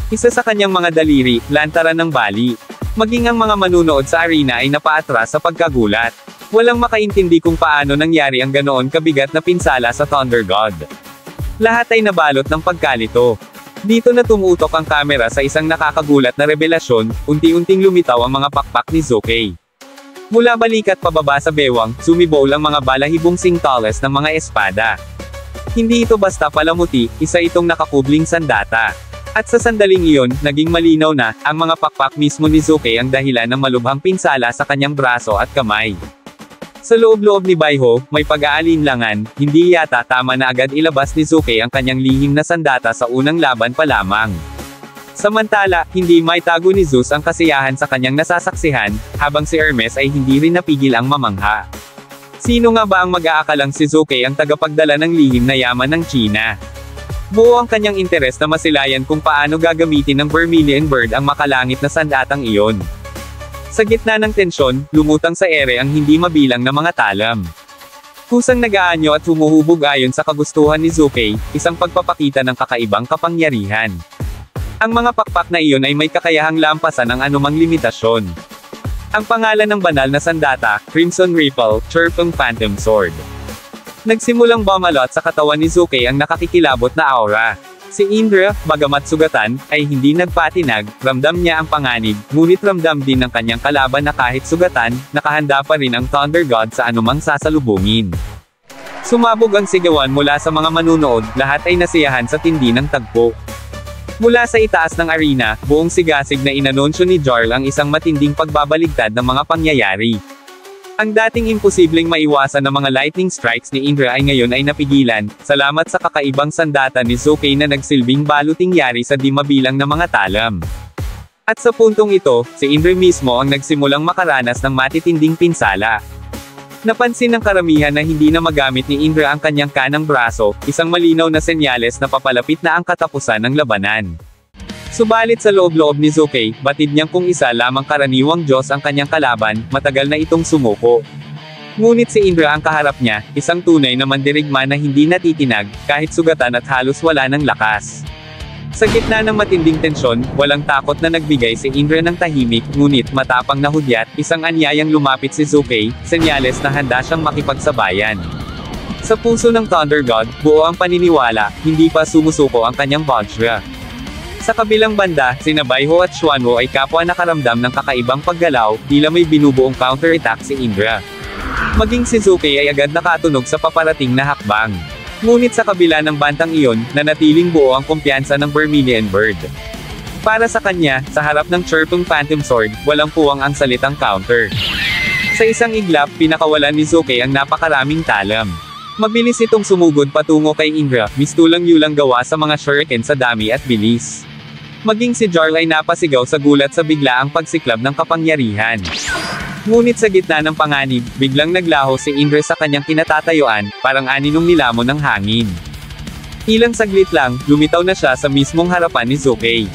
Isa sa kanyang mga daliri, lantaran ng bali. Maging ang mga manunood sa arena ay napaatras sa pagkagulat. Walang makaintindi kung paano nangyari ang ganoon kabigat na pinsala sa Thunder God. Lahat ay nabalot ng pagkalito. Dito na tumutok ang kamera sa isang nakakagulat na revelasyon, unti-unting lumitaw ang mga pakpak ni Zokey. Mula balikat pababa sa bewang, sumibol ang mga balahibong singtales ng mga espada. Hindi ito basta palamuti, isa itong nakakubling sandata. At sa sandaling iyon, naging malinaw na, ang mga pakpak mismo ni Zokey ang dahilan ng malubhang pinsala sa kanyang braso at kamay. Sa loob-loob ni Baiho, may pag-aalinlangan, hindi yata tama na agad ilabas ni Zokey ang kanyang lihim na sandata sa unang laban pa lamang. Samantala, hindi maitago ni Zeus ang kasiyahan sa kanyang nasasaksihan, habang si Hermes ay hindi rin napigil ang mamangha. Sino nga ba ang mag-aakalang si Zokey ang tagapagdala ng lihim na yaman ng China? Buo ang kanyang interes na masilayan kung paano gagamitin ng Vermilion Bird ang makalangit na sandatang iyon. Sa gitna ng tensyon, lumutang sa ere ang hindi mabilang na mga talam. Kusang nag-aanyo at humuhubog ayon sa kagustuhan ni Zokey, isang pagpapakita ng kakaibang kapangyarihan. Ang mga pakpak na iyon ay may kakayahang lampasan ang anumang limitasyon. Ang pangalan ng banal na sandata, Crimson Ripple, Chirpung Phantom Sword. Nagsimulang bumalot sa katawan ni Zokey ang nakakikilabot na aura. Si Indra, bagamat sugatan, ay hindi nagpatinag, ramdam niya ang panganib, ngunit ramdam din ng kanyang kalaban na kahit sugatan, nakahanda pa rin ang Thunder God sa anumang sasalubungin. Sumabog ang sigawan mula sa mga manunood, lahat ay nasiyahan sa tindi ng tagpo. Mula sa itaas ng arena, buong sigasig na inanunsyo ni Jarl ang isang matinding pagbabaligtad ng mga pangyayari. Ang dating imposibleng maiwasan ng mga lightning strikes ni Indra ay ngayon ay napigilan, salamat sa kakaibang sandata ni Zokey na nagsilbing baluting yari sa di mabilang na mga talam. At sa puntong ito, si Indra mismo ang nagsimulang makaranas ng matitinding pinsala. Napansin ng karamihan na hindi na magamit ni Indra ang kanyang kanang braso, isang malinaw na senyales na papalapit na ang katapusan ng labanan. Subalit sa loob-loob ni Sukey, batid niyang kung isa lamang karaniwang Diyos ang kanyang kalaban, matagal na itong sumuko. Ngunit si Indra ang kaharap niya, isang tunay na mandirigma na hindi natitinag, kahit sugatan at halos wala ng lakas. Sa gitna ng matinding tensyon, walang takot na nagbigay si Indra ng tahimik, ngunit matapang na hudyat, isang anyayang lumapit si Sukey, senyales na handa siyang makipagsabayan. Sa puso ng Thunder God, buo ang paniniwala, hindi pa sumusuko ang kanyang Vajra. Sa kabilang banda, sina Baiho at Xuanwo ay kapwa nakaramdam ng kakaibang paggalaw, tila may binubuong counter-attack si Indra. Maging si Sukey ay agad nakatunog sa paparating na hakbang. Ngunit sa kabila ng bantang iyon, nanatiling buo ang kumpiyansa ng Vermilion Bird. Para sa kanya, sa harap ng chirping Phantom Sword, walang puwang ang salitang counter. Sa isang iglap, pinakawalan ni Sukey ang napakaraming talam. Mabilis itong sumugod patungo kay Indra, mistulang-yulang gawa sa mga shuriken sa dami at bilis. Maging si Jarl ay napasigaw sa gulat sa biglaang pagsiklab ng kapangyarihan. Ngunit sa gitna ng panganib, biglang naglaho si Indra sa kanyang kinatatayuan, parang aninong nilamon ng hangin. Ilang saglit lang, lumitaw na siya sa mismong harapan ni Sukey.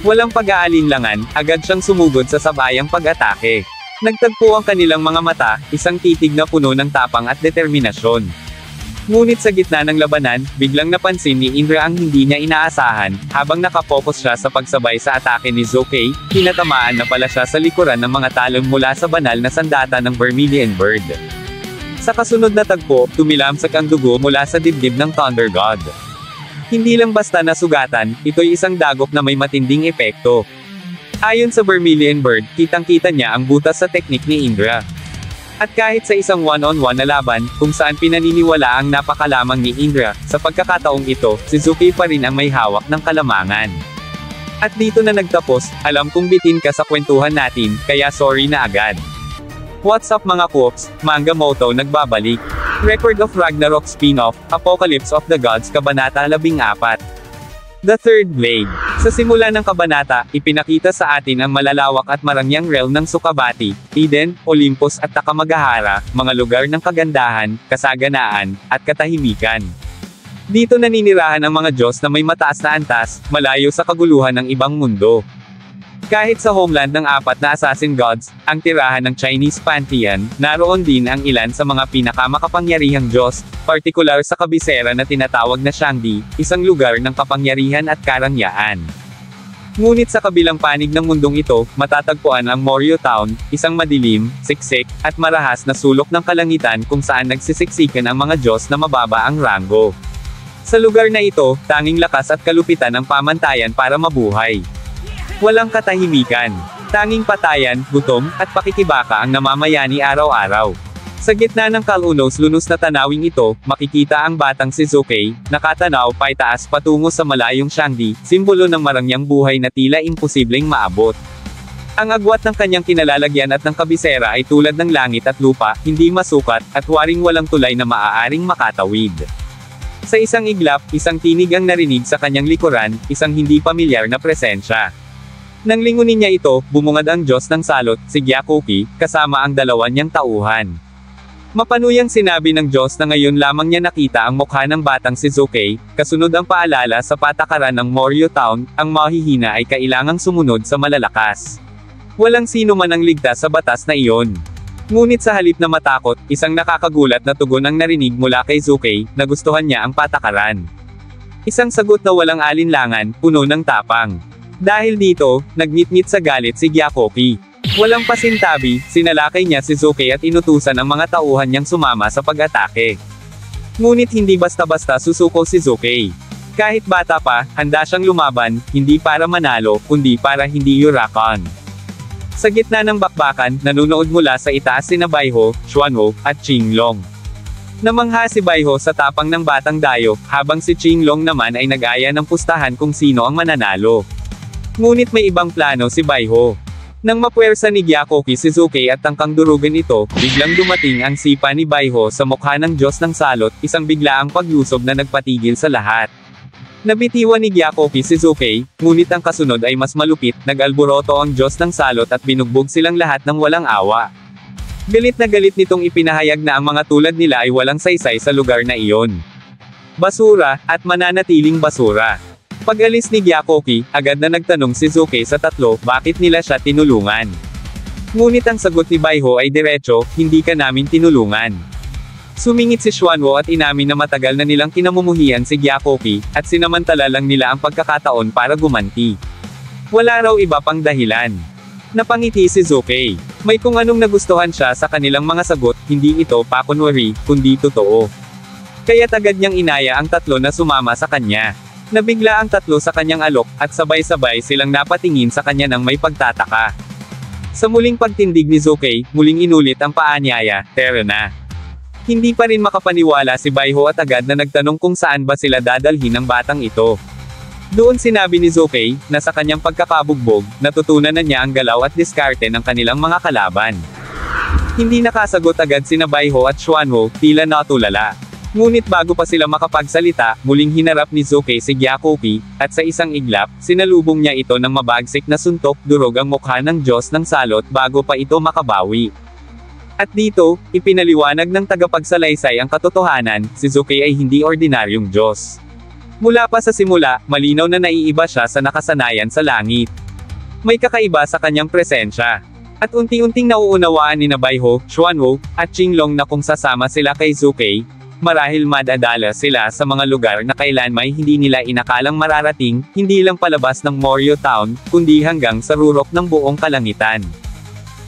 Walang pag-aalinlangan, agad siyang sumugod sa sabayang pag-atake. Nagtagpo ang kanilang mga mata, isang titig na puno ng tapang at determinasyon. Ngunit sa gitna ng labanan, biglang napansin ni Indra ang hindi niya inaasahan, habang nakapokus siya sa pagsabay sa atake ni Sukey, tinatamaan na pala siya sa likuran ng mga talon mula sa banal na sandata ng Vermilion Bird. Sa kasunod na tagpo, tumilamsak ang dugo mula sa dibdib ng Thunder God. Hindi lang basta nasugatan, ito'y isang dagok na may matinding epekto. Ayon sa Vermilion Bird, kitang-kita niya ang butas sa teknik ni Indra. At kahit sa isang one-on-one na laban, kung saan pinaniniwala ang napakalamang ni Indra, sa pagkakataong ito, si Sukey pa rin ang may hawak ng kalamangan. At dito na nagtapos, alam kong bitin ka sa kwentuhan natin, kaya sorry na agad. What's up mga Coops, Manga Moto nagbabalik. Record of Ragnarok spin-off, Apocalypse of the Gods Kabanata 14. The Third Blade. Sa simula ng kabanata, ipinakita sa atin ang malalawak at marangyang realm ng Sukabati, Eden, Olympus at Takamagahara, mga lugar ng kagandahan, kasaganaan, at katahimikan. Dito naninirahan ang mga Diyos na may mataas na antas, malayo sa kaguluhan ng ibang mundo. Kahit sa homeland ng apat na assassin gods, ang tirahan ng Chinese pantheon, naroon din ang ilan sa mga pinakamakapangyarihang Diyos, partikular sa kabisera na tinatawag na Shangdi, isang lugar ng kapangyarihan at karangyaan. Ngunit sa kabilang panig ng mundong ito, matatagpuan ang Moryo Town, isang madilim, siksik, at marahas na sulok ng kalangitan kung saan nagsisiksikan ang mga Diyos na mababa ang ranggo. Sa lugar na ito, tanging lakas at kalupitan ang pamantayan para mabuhay. Walang katahimikan. Tanging patayan, gutom, at pakikibaka ang namamayani araw-araw. Sa gitna ng kalunos-lunos na tanawing ito, makikita ang batang si Sukey, nakatanaw paitaas patungo sa malayong Shangdi, simbolo ng marangyang buhay na tila imposibleng maabot. Ang agwat ng kanyang kinalalagyan at ng kabisera ay tulad ng langit at lupa, hindi masukat, at waring walang tulay na maaaring makatawid. Sa isang iglap, isang tinig ang narinig sa kanyang likuran, isang hindi pamilyar na presensya. Nang lingunin niya ito, bumungad ang Diyos ng salot, si Gyakoki, kasama ang dalawa niyang tauhan. Mapanuyang sinabi ng Diyos na ngayon lamang niya nakita ang mukha ng batang si Sukey, kasunod ang paalala sa patakaran ng Moryo Town, ang mahihina ay kailangang sumunod sa malalakas. Walang sino man ang ligtas sa batas na iyon. Ngunit sa halip na matakot, isang nakakagulat na tugon ang narinig mula kay Sukey, nagustuhan niya ang patakaran. Isang sagot na walang alinlangan, puno ng tapang. Dahil dito, nagngit-ngit sa galit si Gyakoki. Walang pasintabi, sinalakay niya si Sukey at inutusan ang mga tauhan niyang sumama sa pag-atake. Ngunit hindi basta-basta susuko si Sukey. Kahit bata pa, handa siyang lumaban, hindi para manalo, kundi para hindi yurakon. Sa gitna ng bakbakan, nanunood mula sa itaas sina Baiho, Xuanwo, at Qinglong. Namangha si Baiho sa tapang ng batang dayo, habang si Qinglong naman ay nag-aya ng pustahan kung sino ang mananalo. Ngunit may ibang plano si Baiho. Nang mapuwersa ni Gyakoki si Sukey at tangkang durugan ito, biglang dumating ang sipa ni Baiho sa mukha ng Diyos ng salot, isang biglaang paglusob na nagpatigil sa lahat. Nabitiwan ni Gyakoki si Sukey, ngunit ang kasunod ay mas malupit, nag-alboroto ang Diyos ng salot at binugbog silang lahat ng walang awa. Galit na galit nitong ipinahayag na ang mga tulad nila ay walang saysay sa lugar na iyon. Basura, at mananatiling basura. Pag-alis ni Gyakoki, agad na nagtanong si Zuke sa tatlo, bakit nila siya tinulungan. Ngunit ang sagot ni Baiho ay diretso, hindi ka namin tinulungan. Sumingit si Xuanwo at inamin na matagal na nilang kinamumuhian si Gyakoki, at sinamantala lang nila ang pagkakataon para gumanti. Wala raw iba pang dahilan. Napangiti si Zuke. May kung anong nagustuhan siya sa kanilang mga sagot, hindi ito pakunwari, kundi totoo. Kaya't agad niyang inaya ang tatlo na sumama sa kanya. Nabigla ang tatlo sa kanyang alok, at sabay-sabay silang napatingin sa kanya ng may pagtataka. Sa muling pagtindig ni Zuke, muling inulit ang paanyaya, tara na. Hindi pa rin makapaniwala si Baiho at agad na nagtanong kung saan ba sila dadalhin ng batang ito. Doon sinabi ni Zuke, na sa kanyang pagkakabugbog, natutunan na niya ang galaw at diskarte ng kanilang mga kalaban. Hindi nakasagot agad sina Baiho at Xuanwo, tila natulala. Ngunit bago pa sila makapagsalita, muling hinarap ni Zuke si Gyakoki, at sa isang iglap, sinalubong niya ito ng mabagsik na suntok, durog ang mukha ng Diyos ng salot bago pa ito makabawi. At dito, ipinaliwanag ng tagapagsalaysay ang katotohanan, si Zuke ay hindi ordinaryong Diyos. Mula pa sa simula, malinaw na naiiba siya sa nakasanayan sa langit. May kakaiba sa kanyang presensya. At unti-unting nauunawaan ni Baiho, Xuanwo, at Qinglong na kung sasama sila kay Zuke, marahil madadala sila sa mga lugar na kailan may hindi nila inakalang mararating, hindi lang palabas ng Moryo Town, kundi hanggang sa rurok ng buong kalangitan.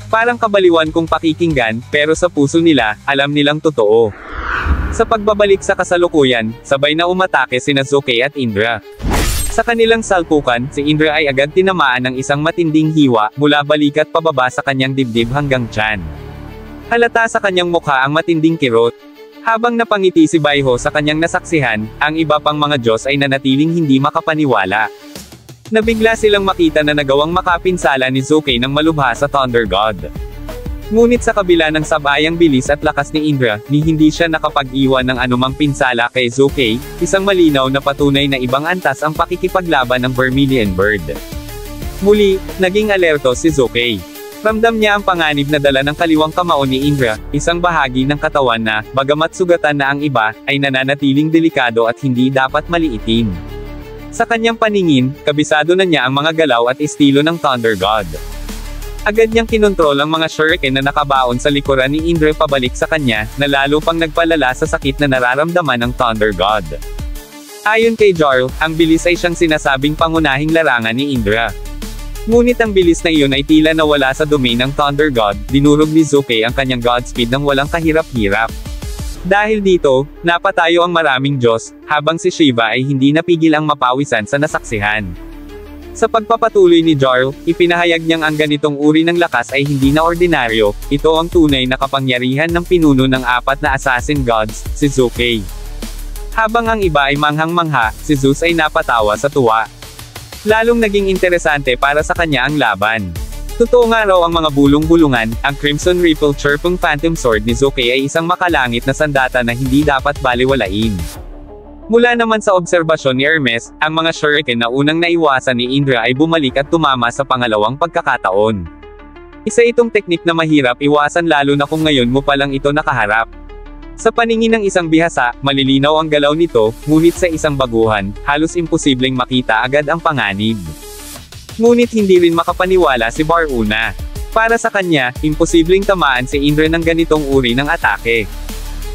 Parang kabaliwan kung pakikinggan, pero sa puso nila, alam nilang totoo. Sa pagbabalik sa kasalukuyan, sabay na umatake sina Zuke at Indra. Sa kanilang salpukan, si Indra ay agad tinamaan ng isang matinding hiwa, mula balikat pababa sa kanyang dibdib hanggang tiyan. Halata sa kanyang mukha ang matinding kirot. Habang napangiti si Baiho sa kanyang nasaksihan, ang iba pang mga Diyos ay nanatiling hindi makapaniwala. Nabigla silang makita na nagawang makapinsala ni Zuke ng malubha sa Thunder God. Ngunit sa kabila ng sabayang bilis at lakas ni Indra, hindi siya nakapag-iwan ng anumang pinsala kay Zuke, isang malinaw na patunay na ibang antas ang pakikipaglaban ng Vermilion Bird. Muli, naging alerto si Zuke. Ramdam niya ang panganib na dala ng kaliwang kamao ni Indra, isang bahagi ng katawan na, bagamat sugatan na ang iba, ay nananatiling delikado at hindi dapat maliitin. Sa kanyang paningin, kabisado na niya ang mga galaw at estilo ng Thunder God. Agad niyang kinontrol ang mga shuriken na nakabaon sa likuran ni Indra pabalik sa kanya, na lalo pang nagpalala sa sakit na nararamdaman ng Thunder God. Ayon kay Jarl, ang bilis ay siyang sinasabing pangunahing larangan ni Indra. Ngunit ang bilis na iyon ay tila nawala sa domain ng Thunder God, dinurog ni Zuke ang kanyang Godspeed ng walang kahirap-hirap. Dahil dito, napatayo ang maraming Diyos, habang si Shiva ay hindi napigil ang mapawisan sa nasaksihan. Sa pagpapatuloy ni Jarl, ipinahayag niyang ang ganitong uri ng lakas ay hindi na ordinaryo, ito ang tunay na kapangyarihan ng pinuno ng apat na assassin gods, si Zuke. Habang ang iba ay manghang-mangha, si Zeus ay napatawa sa tuwa. Lalong naging interesante para sa kanya ang laban. Totoo nga raw ang mga bulong-bulungan, ang Crimson Ripple Chirpung Phantom Sword ni Zuke ay isang makalangit na sandata na hindi dapat baliwalain. Mula naman sa obserbasyon ni Hermes, ang mga shuriken na unang naiwasan ni Indra ay bumalik at tumama sa pangalawang pagkakataon. Isa itong teknik na mahirap iwasan lalo na kung ngayon mo palang ito nakaharap. Sa paningin ng isang bihasa, malilinaw ang galaw nito, ngunit sa isang baguhan, halos imposibleng makita agad ang panganib. Ngunit hindi rin makapaniwala si Baruna. Para sa kanya, imposibleng tamaan si Indra ng ganitong uri ng atake.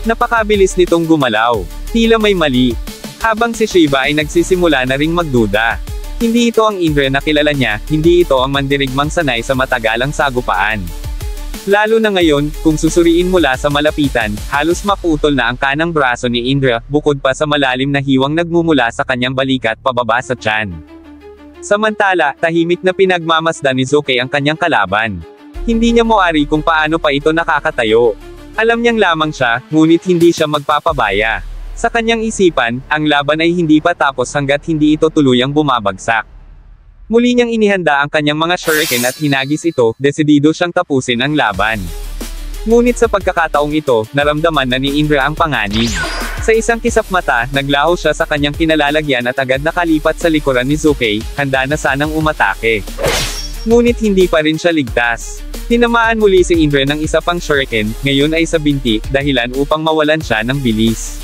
Napakabilis nitong gumalaw. Tila may mali. Habang si Shiva ay nagsisimula na ring magduda. Hindi ito ang Indra na kilala niya, hindi ito ang mandirigmang sanay sa matagalang sagupaan. Lalo na ngayon, kung susuriin mula sa malapitan, halos maputol na ang kanang braso ni Indra, bukod pa sa malalim na hiwang nagmumula sa kanyang balikat pababa sa tiyan. Samantala, tahimik na pinagmamasdan ni Zuke ang kanyang kalaban. Hindi niya moari kung paano pa ito nakakatayo. Alam niyang lamang siya, ngunit hindi siya magpapabaya. Sa kanyang isipan, ang laban ay hindi pa tapos hanggat hindi ito tuluyang bumabagsak. Muli niyang inihanda ang kanyang mga shuriken at hinagis ito, desidido siyang tapusin ang laban. Ngunit sa pagkakataong ito, naramdaman na ni Indra ang panganib. Sa isang kisap mata, naglaho siya sa kanyang kinalalagyan at agad nakalipat sa likuran ni Zuke, handa na sanang umatake. Ngunit hindi pa rin siya ligtas. Tinamaan muli si Indra ng isa pang shuriken, ngayon ay sa binti, dahilan upang mawalan siya ng bilis.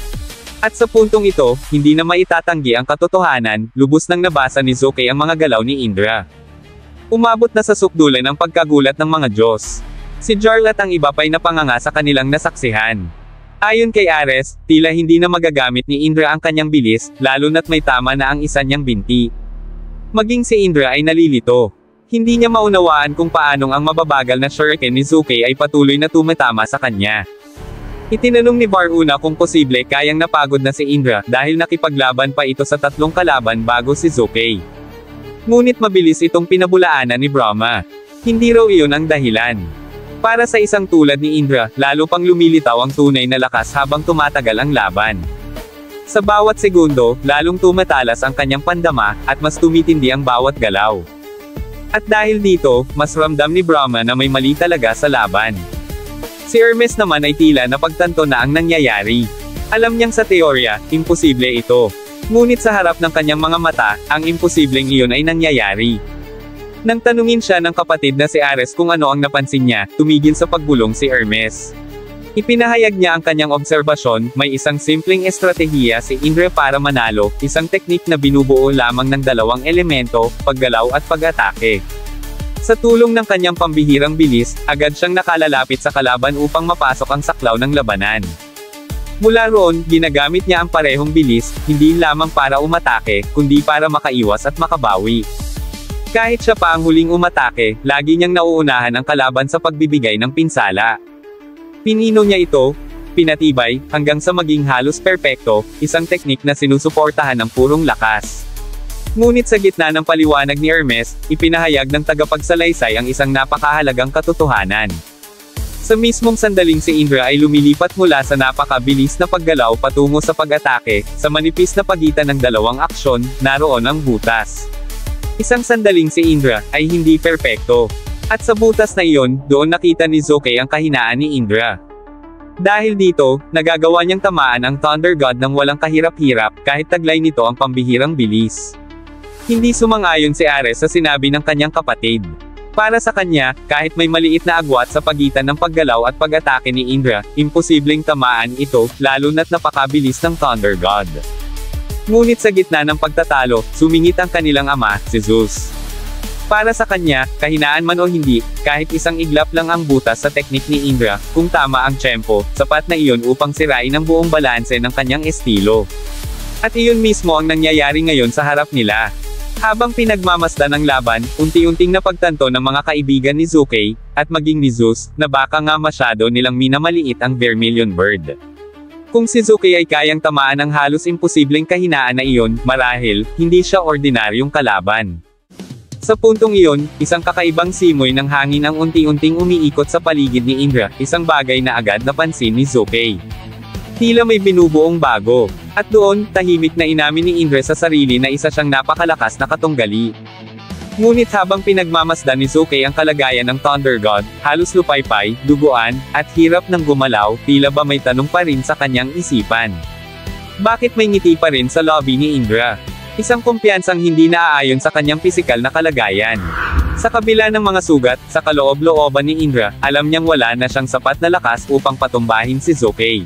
At sa puntong ito, hindi na maitatanggi ang katotohanan, lubos nang nabasa ni Zuke ang mga galaw ni Indra. Umabot na sa sukdulan ang pagkagulat ng mga Diyos. Si Jarl at ang iba pa'y napanganga sa kanilang nasaksihan. Ayon kay Ares, tila hindi na magagamit ni Indra ang kanyang bilis, lalo na't may tama na ang isa niyang binti. Maging si Indra ay nalilito. Hindi niya maunawaan kung paanong ang mababagal na shuriken ni Zuke ay patuloy na tumatama sa kanya. Itinanong ni Varuna kung posible kayang napagod na si Indra dahil nakipaglaban pa ito sa 3 kalaban bago si Zuke. Ngunit mabilis itong pinabulaanan ni Brahma. Hindi raw iyon ang dahilan. Para sa isang tulad ni Indra, lalo pang lumilitaw ang tunay na lakas habang tumatagal ang laban. Sa bawat segundo, lalong tumatalas ang kanyang pandama, at mas tumitindi ang bawat galaw. At dahil dito, mas ramdam ni Brahma na may mali talaga sa laban. Si Hermes naman ay tila napagtanto na ang nangyayari. Alam niyang sa teorya, imposible ito. Ngunit sa harap ng kanyang mga mata, ang imposibleng iyon ay nangyayari. Nang tanungin siya ng kapatid na si Ares kung ano ang napansin niya, tumigil sa pagbulong si Hermes. Ipinahayag niya ang kanyang obserbasyon, may isang simpleng estratehiya si Indra para manalo, isang teknik na binubuo lamang ng 2 elemento, paggalaw at pag-atake. Sa tulong ng kanyang pambihirang bilis, agad siyang nakalalapit sa kalaban upang mapasok ang saklaw ng labanan. Mula roon, ginagamit niya ang parehong bilis, hindi lamang para umatake, kundi para makaiwas at makabawi. Kahit siya pa ang huling umatake, lagi niyang nauunahan ang kalaban sa pagbibigay ng pinsala. Pinino niya ito, pinatibay, hanggang sa maging halos perpekto, isang teknik na sinusuportahan ng purong lakas. Ngunit sa gitna ng paliwanag ni Hermes, ipinahayag ng tagapagsalaysay ang isang napakahalagang katotohanan. Sa mismong sandaling si Indra ay lumilipat mula sa napakabilis na paggalaw patungo sa pag-atake, sa manipis na pagitan ng 2 aksyon, naroon ang butas. Isang sandaling si Indra ay hindi perpekto. At sa butas na iyon, doon nakita ni Zuke ang kahinaan ni Indra. Dahil dito, nagagawa niyang tamaan ang Thunder God ng walang kahirap-hirap, kahit taglay nito ang pambihirang bilis. Hindi sumang-ayon si Ares sa sinabi ng kanyang kapatid. Para sa kanya, kahit may maliit na agwat sa pagitan ng paggalaw at pag-atake ni Indra, imposibleng tamaan ito, lalo na't napakabilis ng Thunder God. Ngunit sa gitna ng pagtatalo, sumingit ang kanilang ama, si Zeus. Para sa kanya, kahinaan man o hindi, kahit isang iglap lang ang butas sa teknik ni Indra, kung tama ang tiyempo, sapat na iyon upang sirain ang buong balanse ng kanyang estilo. At iyon mismo ang nangyayari ngayon sa harap nila. Habang pinagmamasdan ang laban, unti-unting napagtanto ng mga kaibigan ni Zuke, at maging ni Zeus, na baka nga masyado nilang minamaliit ang Vermilion Bird. Kung si Zuke ay kayang tamaan ng halos imposibleng kahinaan na iyon, marahil, hindi siya ordinaryong kalaban. Sa puntong iyon, isang kakaibang simoy ng hangin ang unti-unting umiikot sa paligid ni Indra, isang bagay na agad napansin ni Zuke. Tila may binubuong bago. At doon, tahimik na inamin ni Indra sa sarili na isa siyang napakalakas na katunggali. Ngunit habang pinagmamasdan ni Zuke ang kalagayan ng Thunder God, halos lupaypay, duguan, at hirap ng gumalaw, tila ba may tanong pa rin sa kanyang isipan. Bakit may ngiti pa rin sa lobby ni Indra? Isang kumpiyansang hindi naaayon sa kanyang pisikal na kalagayan. Sa kabila ng mga sugat, sa kaloob-looban ni Indra, alam niyang wala na siyang sapat na lakas upang patumbahin si Zuke.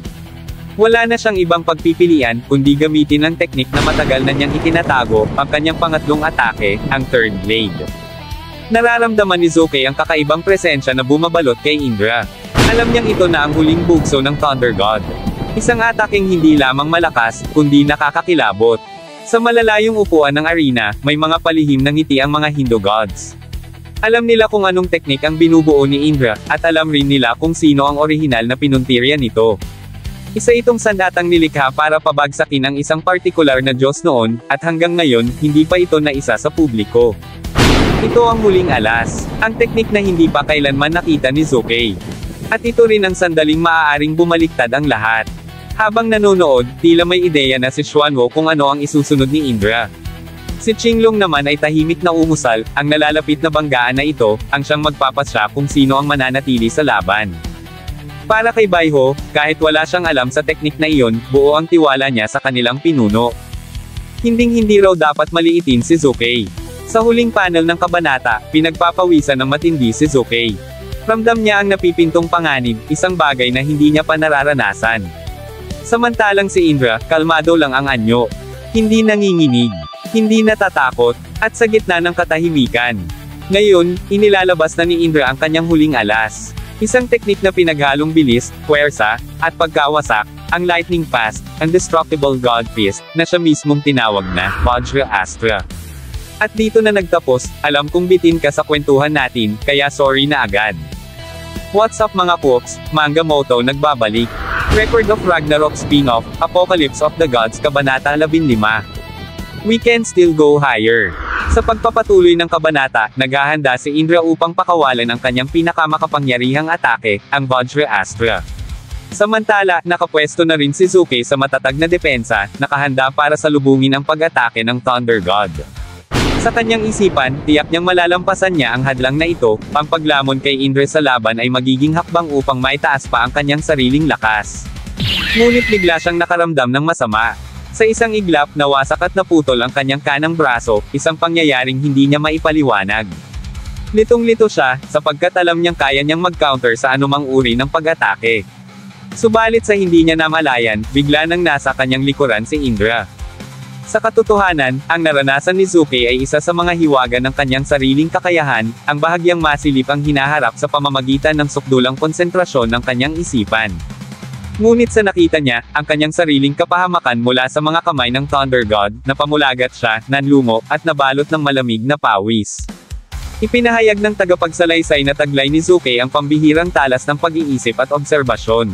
Wala na siyang ibang pagpipilian, kundi gamitin ang teknik na matagal na niyang itinatago, ang kanyang pangatlong atake, ang Third Blade. Nararamdaman ni Zuke ang kakaibang presensya na bumabalot kay Indra. Alam niyang ito na ang huling bugso ng Thunder God. Isang ataking hindi lamang malakas, kundi nakakakilabot. Sa malalayong upuan ng arena, may mga palihim ng ngiti ang mga Hindu gods. Alam nila kung anong teknik ang binubuo ni Indra, at alam rin nila kung sino ang orihinal na pinuntirya nito. Isa itong sandatang nilikha para pabagsakin ang isang partikular na Diyos noon, at hanggang ngayon, hindi pa ito naisa sa publiko. Ito ang muling alas, ang teknik na hindi pa kailanman nakita ni Zuke. At ito rin ang sandaling maaaring bumaliktad ang lahat. Habang nanonood, tila may ideya na si Xuanwo kung ano ang isusunod ni Indra. Si Qinglong naman ay tahimik na umusal, ang nalalapit na banggaan na ito, ang siyang magpapasya kung sino ang mananatili sa laban. Para kay Baiho, kahit wala siyang alam sa teknik na iyon, buo ang tiwala niya sa kanilang pinuno. Hinding-hindi raw dapat maliitin si Zuke. Sa huling panel ng kabanata, pinagpapawisan ng matindi si Zuke. Ramdam niya ang napipintong panganib, isang bagay na hindi niya pa nararanasan. Samantalang si Indra, kalmado lang ang anyo. Hindi nanginginig, hindi natatakot, at sa gitna ng katahimikan. Ngayon, inilalabas na ni Indra ang kanyang huling alas. Isang teknik na pinaghalong bilis, puwersa, at pagkawasak, ang Lightning Fast, Indestructible God Fist, na siya mismong tinawag na Vajra Astra. At dito na nagtapos, alam kong bitin ka sa kwentuhan natin, kaya sorry na agad. What's up mga Cooks, Manga Moto nagbabalik. Record of Ragnarok spin-off, Apocalypse of the Gods Kabanata 15. We can still go higher. Sa pagpapatuloy ng kabanata, naghahanda si Indra upang pakawalan ang kanyang pinakamakapangyarihang atake, ang Vajra Astra. Samantala, nakapwesto na rin si Zuke sa matatag na depensa, nakahanda para salubungin ang pag-atake ng Thunder God. Sa kanyang isipan, tiyak niyang malalampasan niya ang hadlang na ito, ang paglamon kay Indra sa laban ay magiging hakbang upang maitaas pa ang kanyang sariling lakas. Ngunit bigla siyang nakaramdam ng masama. Sa isang iglap, nawasak at naputol ang kanyang kanang braso, isang pangyayaring hindi niya maipaliwanag. Litong-lito siya, sapagkat alam niyang kaya niyang mag-counter sa anumang uri ng pag-atake. Subalit sa hindi niya namalayan, bigla nang nasa kanyang likuran si Indra. Sa katotohanan, ang naranasan ni Zuke ay isa sa mga hiwaga ng kanyang sariling kakayahan, ang bahagyang masilip ang hinaharap sa pamamagitan ng sukdulang konsentrasyon ng kanyang isipan. Ngunit sa nakita niya, ang kanyang sariling kapahamakan mula sa mga kamay ng Thunder God, napamulagat siya, nanlumo, at nabalot ng malamig na pawis. Ipinahayag ng tagapagsalaysay na taglay ni Zuke ang pambihirang talas ng pag-iisip at obserbasyon.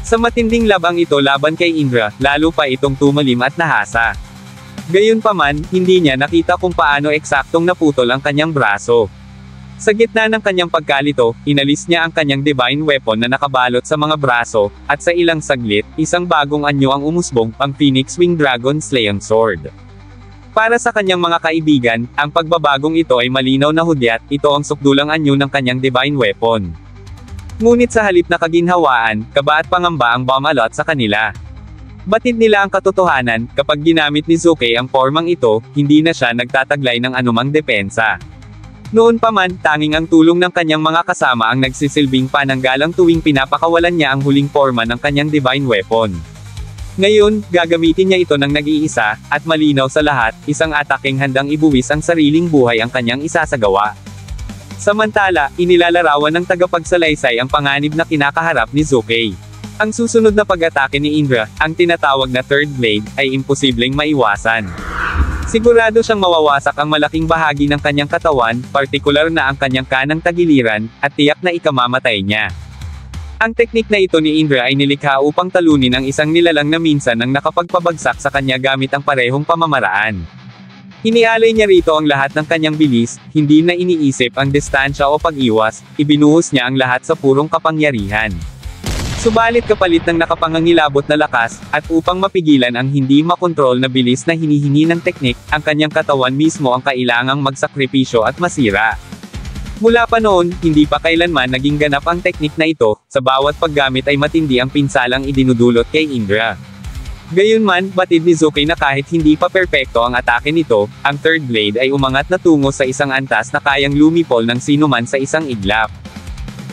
Sa matinding labang ito laban kay Indra, lalo pa itong tumalim at nahasa. Gayunpaman, hindi niya nakita kung paano eksaktong naputol ang kanyang braso. Sa gitna ng kanyang pagkalito, inalis niya ang kanyang divine weapon na nakabalot sa mga braso, at sa ilang saglit, isang bagong anyo ang umusbong, ang Phoenix Wing Dragon Slaying Sword. Para sa kanyang mga kaibigan, ang pagbabagong ito ay malinaw na hudyat, ito ang sukdulang anyo ng kanyang divine weapon. Ngunit sa halip na kaginhawaan, kaba at pangamba ang bumalot sa kanila. Batid nila ang katotohanan, kapag ginamit ni Zuke ang formang ito, hindi na siya nagtataglay ng anumang depensa. Noon pa man, tanging ang tulong ng kanyang mga kasama ang nagsisilbing pananggalang tuwing pinapakawalan niya ang huling forma ng kanyang divine weapon. Ngayon, gagamitin niya ito ng nag-iisa, at malinaw sa lahat, isang ataking handang ibuwis ang sariling buhay ang kanyang isasagawa. Samantala, inilalarawan ng tagapagsalaysay ang panganib na kinakaharap ni Zuke. Ang susunod na pag-atake ni Indra, ang tinatawag na Third Blade, ay imposibleng maiwasan. Sigurado siyang mawawasak ang malaking bahagi ng kanyang katawan, partikular na ang kanyang kanang tagiliran, at tiyak na ikamamatay niya. Ang teknik na ito ni Indra ay nilikha upang talunin ang isang nilalang na minsan nang nakapagpabagsak sa kanya gamit ang parehong pamamaraan. Inialay niya rito ang lahat ng kanyang bilis, hindi na iniisip ang distansya o pag-iwas, ibinuhos niya ang lahat sa purong kapangyarihan. Subalit kapalit ng nakapangangilabot na lakas, at upang mapigilan ang hindi makontrol na bilis na hinihingi ng teknik, ang kanyang katawan mismo ang kailangang magsakripisyo at masira. Mula pa noon, hindi pa kailanman naging ganap ang teknik na ito, sa bawat paggamit ay matindi ang pinsalang idinudulot kay Indra. Gayunman, batid ni Zuke na kahit hindi pa perpekto ang atake nito, ang Third Blade ay umangat na tungo sa isang antas na kayang lumipol ng sinuman sa isang iglap.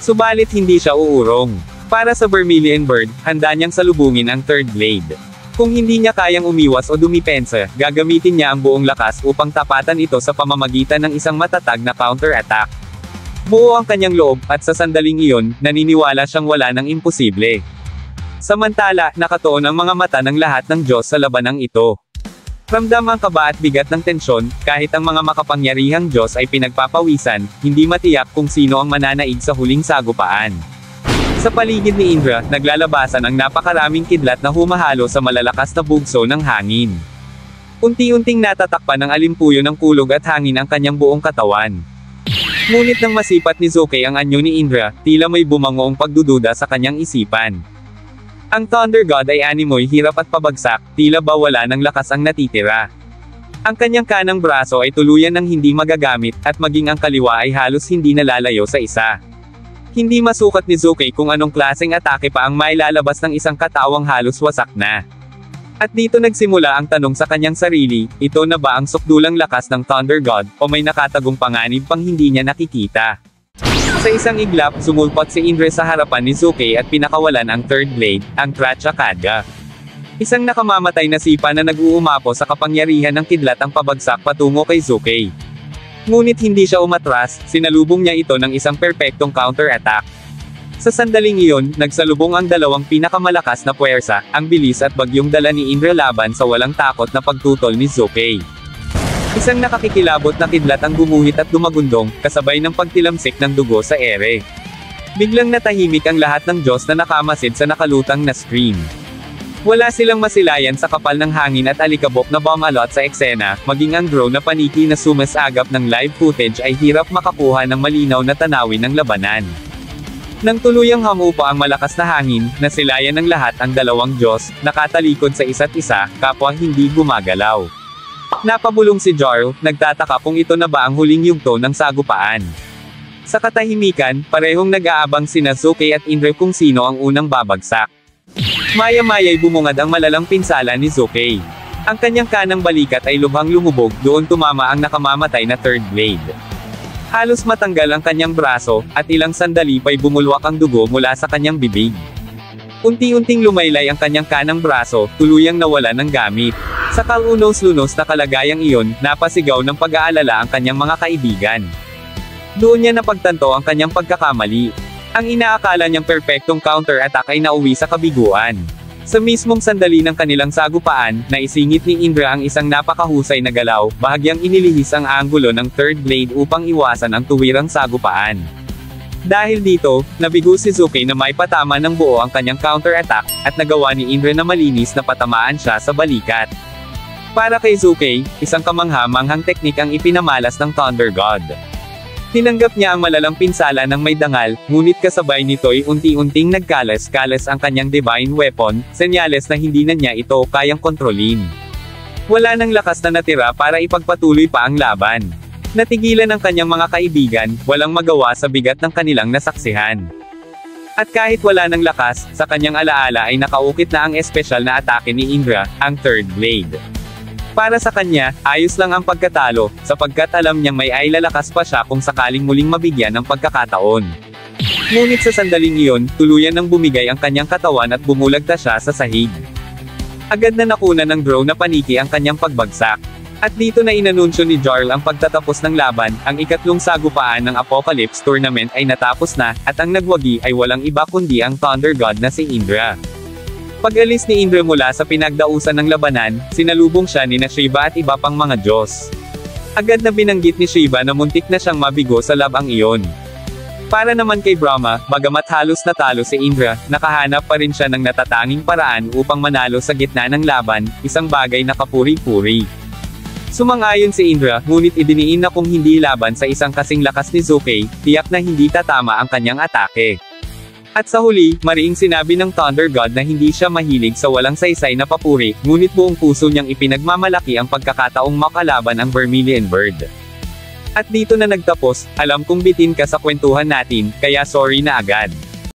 Subalit hindi siya uurong. Para sa Vermilion Bird, handa niyang salubungin ang Third Blade. Kung hindi niya kayang umiwas o dumipensa, gagamitin niya ang buong lakas upang tapatan ito sa pamamagitan ng isang matatag na counter-attack. Buo ang kanyang loob, at sa sandaling iyon, naniniwala siyang wala ng imposible. Samantala, nakatuon ang mga mata ng lahat ng Diyos sa labanang ito. Ramdam ang kaba at bigat ng tensyon, kahit ang mga makapangyarihang Diyos ay pinagpapawisan, hindi matiyak kung sino ang mananaig sa huling sagupaan. Sa paligid ni Indra, naglalabasan ang napakaraming kidlat na humahalo sa malalakas na bugso ng hangin. Unti-unting natatakpan ng alimpuyo ng kulog at hangin ang kanyang buong katawan. Ngunit nang masipat ni Zuke ang anyo ni Indra, tila may bumangoong pagdududa sa kanyang isipan. Ang Thunder God ay animoy hirap at pabagsak, tila ba wala ng lakas ang natitira. Ang kanyang kanang braso ay tuluyan ng hindi magagamit, at maging ang kaliwa ay halos hindi nalalayo sa isa. Hindi masukat ni Zuke kung anong klaseng atake pa ang mailalabas ng isang katawang halos wasak na. At dito nagsimula ang tanong sa kanyang sarili, ito na ba ang sukdulang lakas ng Thunder God, o may nakatagong panganib pang hindi niya nakikita? Sa isang iglap, sumulpot si Indra sa harapan ni Zuke at pinakawalan ang third blade, ang Trachakadga. Isang nakamamatay na sipa na nag-uumapo sa kapangyarihan ng kidlat ang pabagsak patungo kay Zuke. Ngunit hindi siya umatras, sinalubong niya ito ng isang perpektong counter-attack. Sa sandaling iyon, nagsalubong ang dalawang pinakamalakas na puwersa, ang bilis at bagyong dala ni Indra laban sa walang takot na pagtutol ni Zuke. Isang nakakikilabot na kidlat ang gumuhit at dumagundong, kasabay ng pagtilamsik ng dugo sa ere. Biglang natahimik ang lahat ng Diyos na nakamasid sa nakalutang na screen. Wala silang masilayan sa kapal ng hangin at alikabok na bomb-alot sa eksena, maging ang drone na paniki na sumasagap ng live footage ay hirap makakuha ng malinaw na tanawin ng labanan. Nang tuluyang hamupa ang malakas na hangin, nasilayan ng lahat ang dalawang Diyos, nakatalikod sa isa't isa, kapwa hindi gumagalaw. Napabulong si Jarl, nagtataka kung ito na ba ang huling yugto ng sagupaan. Sa katahimikan, parehong nag-aabang sina Zuke at Indra kung sino ang unang babagsak. Maya-maya'y bumungad ang malalang pinsala ni Zuke. Ang kanyang kanang balikat ay lubhang lumubog, doon tumama ang nakamamatay na third blade. Halos matanggal ang kanyang braso, at ilang sandali pa'y bumulwak ang dugo mula sa kanyang bibig. Unti-unting lumaylay ang kanyang kanang braso, tuluyang nawala ng gamit. Sa kalunos-lunos na kalagayang iyon, napasigaw ng pag-aalala ang kanyang mga kaibigan. Doon niya napagtanto ang kanyang pagkakamali. Ang inaakala niyang perpektong counter-attack ay nauwi sa kabiguan. Sa mismong sandali ng kanilang sagupaan, naisingit ni Indra ang isang napakahusay na galaw, bahagyang inilihis ang anggulo ng third blade upang iwasan ang tuwirang sagupaan. Dahil dito, nabigo si Zuke na may patama ng buo ang kanyang counter-attack, at nagawa ni Indra na malinis na patamaan siya sa balikat. Para kay Zuke, isang kamangha-manghang teknik ang ipinamalas ng Thunder God. Tinanggap niya ang malalang pinsala ng may dangal, ngunit kasabay nito'y unti-unting nagkalas-kalas ang kanyang divine weapon, senyales na hindi na niya ito kayang kontrolin. Wala nang lakas na natira para ipagpatuloy pa ang laban. Natigilan ang kanyang mga kaibigan, walang magawa sa bigat ng kanilang nasaksihan. At kahit wala nang lakas, sa kanyang alaala ay nakaukit na ang espesyal na atake ni Indra, ang third blade. Para sa kanya, ayos lang ang pagkatalo, sapagkat alam niyang may ay lalakas pa siya kung sakaling muling mabigyan ng pagkakataon. Ngunit sa sandaling iyon, tuluyan nang bumigay ang kanyang katawan at bumulagta siya sa sahig. Agad na nakuna ng drone na paniki ang kanyang pagbagsak. At dito na inanunsyo ni Jarl ang pagtatapos ng laban, ang ikatlong sagupaan ng Apocalypse Tournament ay natapos na, at ang nagwagi ay walang iba kundi ang Thunder God na si Indra. Pag-alis ni Indra mula sa pinagdausan ng labanan, sinalubong siya ni Shiva at iba pang mga Diyos. Agad na binanggit ni Shiva na muntik na siyang mabigo sa labang iyon. Para naman kay Brahma, bagamat halos natalo si Indra, nakahanap pa rin siya ng natatanging paraan upang manalo sa gitna ng laban, isang bagay na kapuri-puri. Sumang-ayon si Indra, ngunit idiniin na kung hindi laban sa isang kasing lakas ni Zuke, tiyak na hindi tatama ang kanyang atake. At sa huli, mariing sinabi ng Thunder God na hindi siya mahilig sa walang saysay na papuri, ngunit buong puso niyang ipinagmamalaki ang pagkakataong makalaban ang Vermilion Bird. At dito na nagtapos, alam kong bitin ka sa kwentuhan natin, kaya sorry na agad.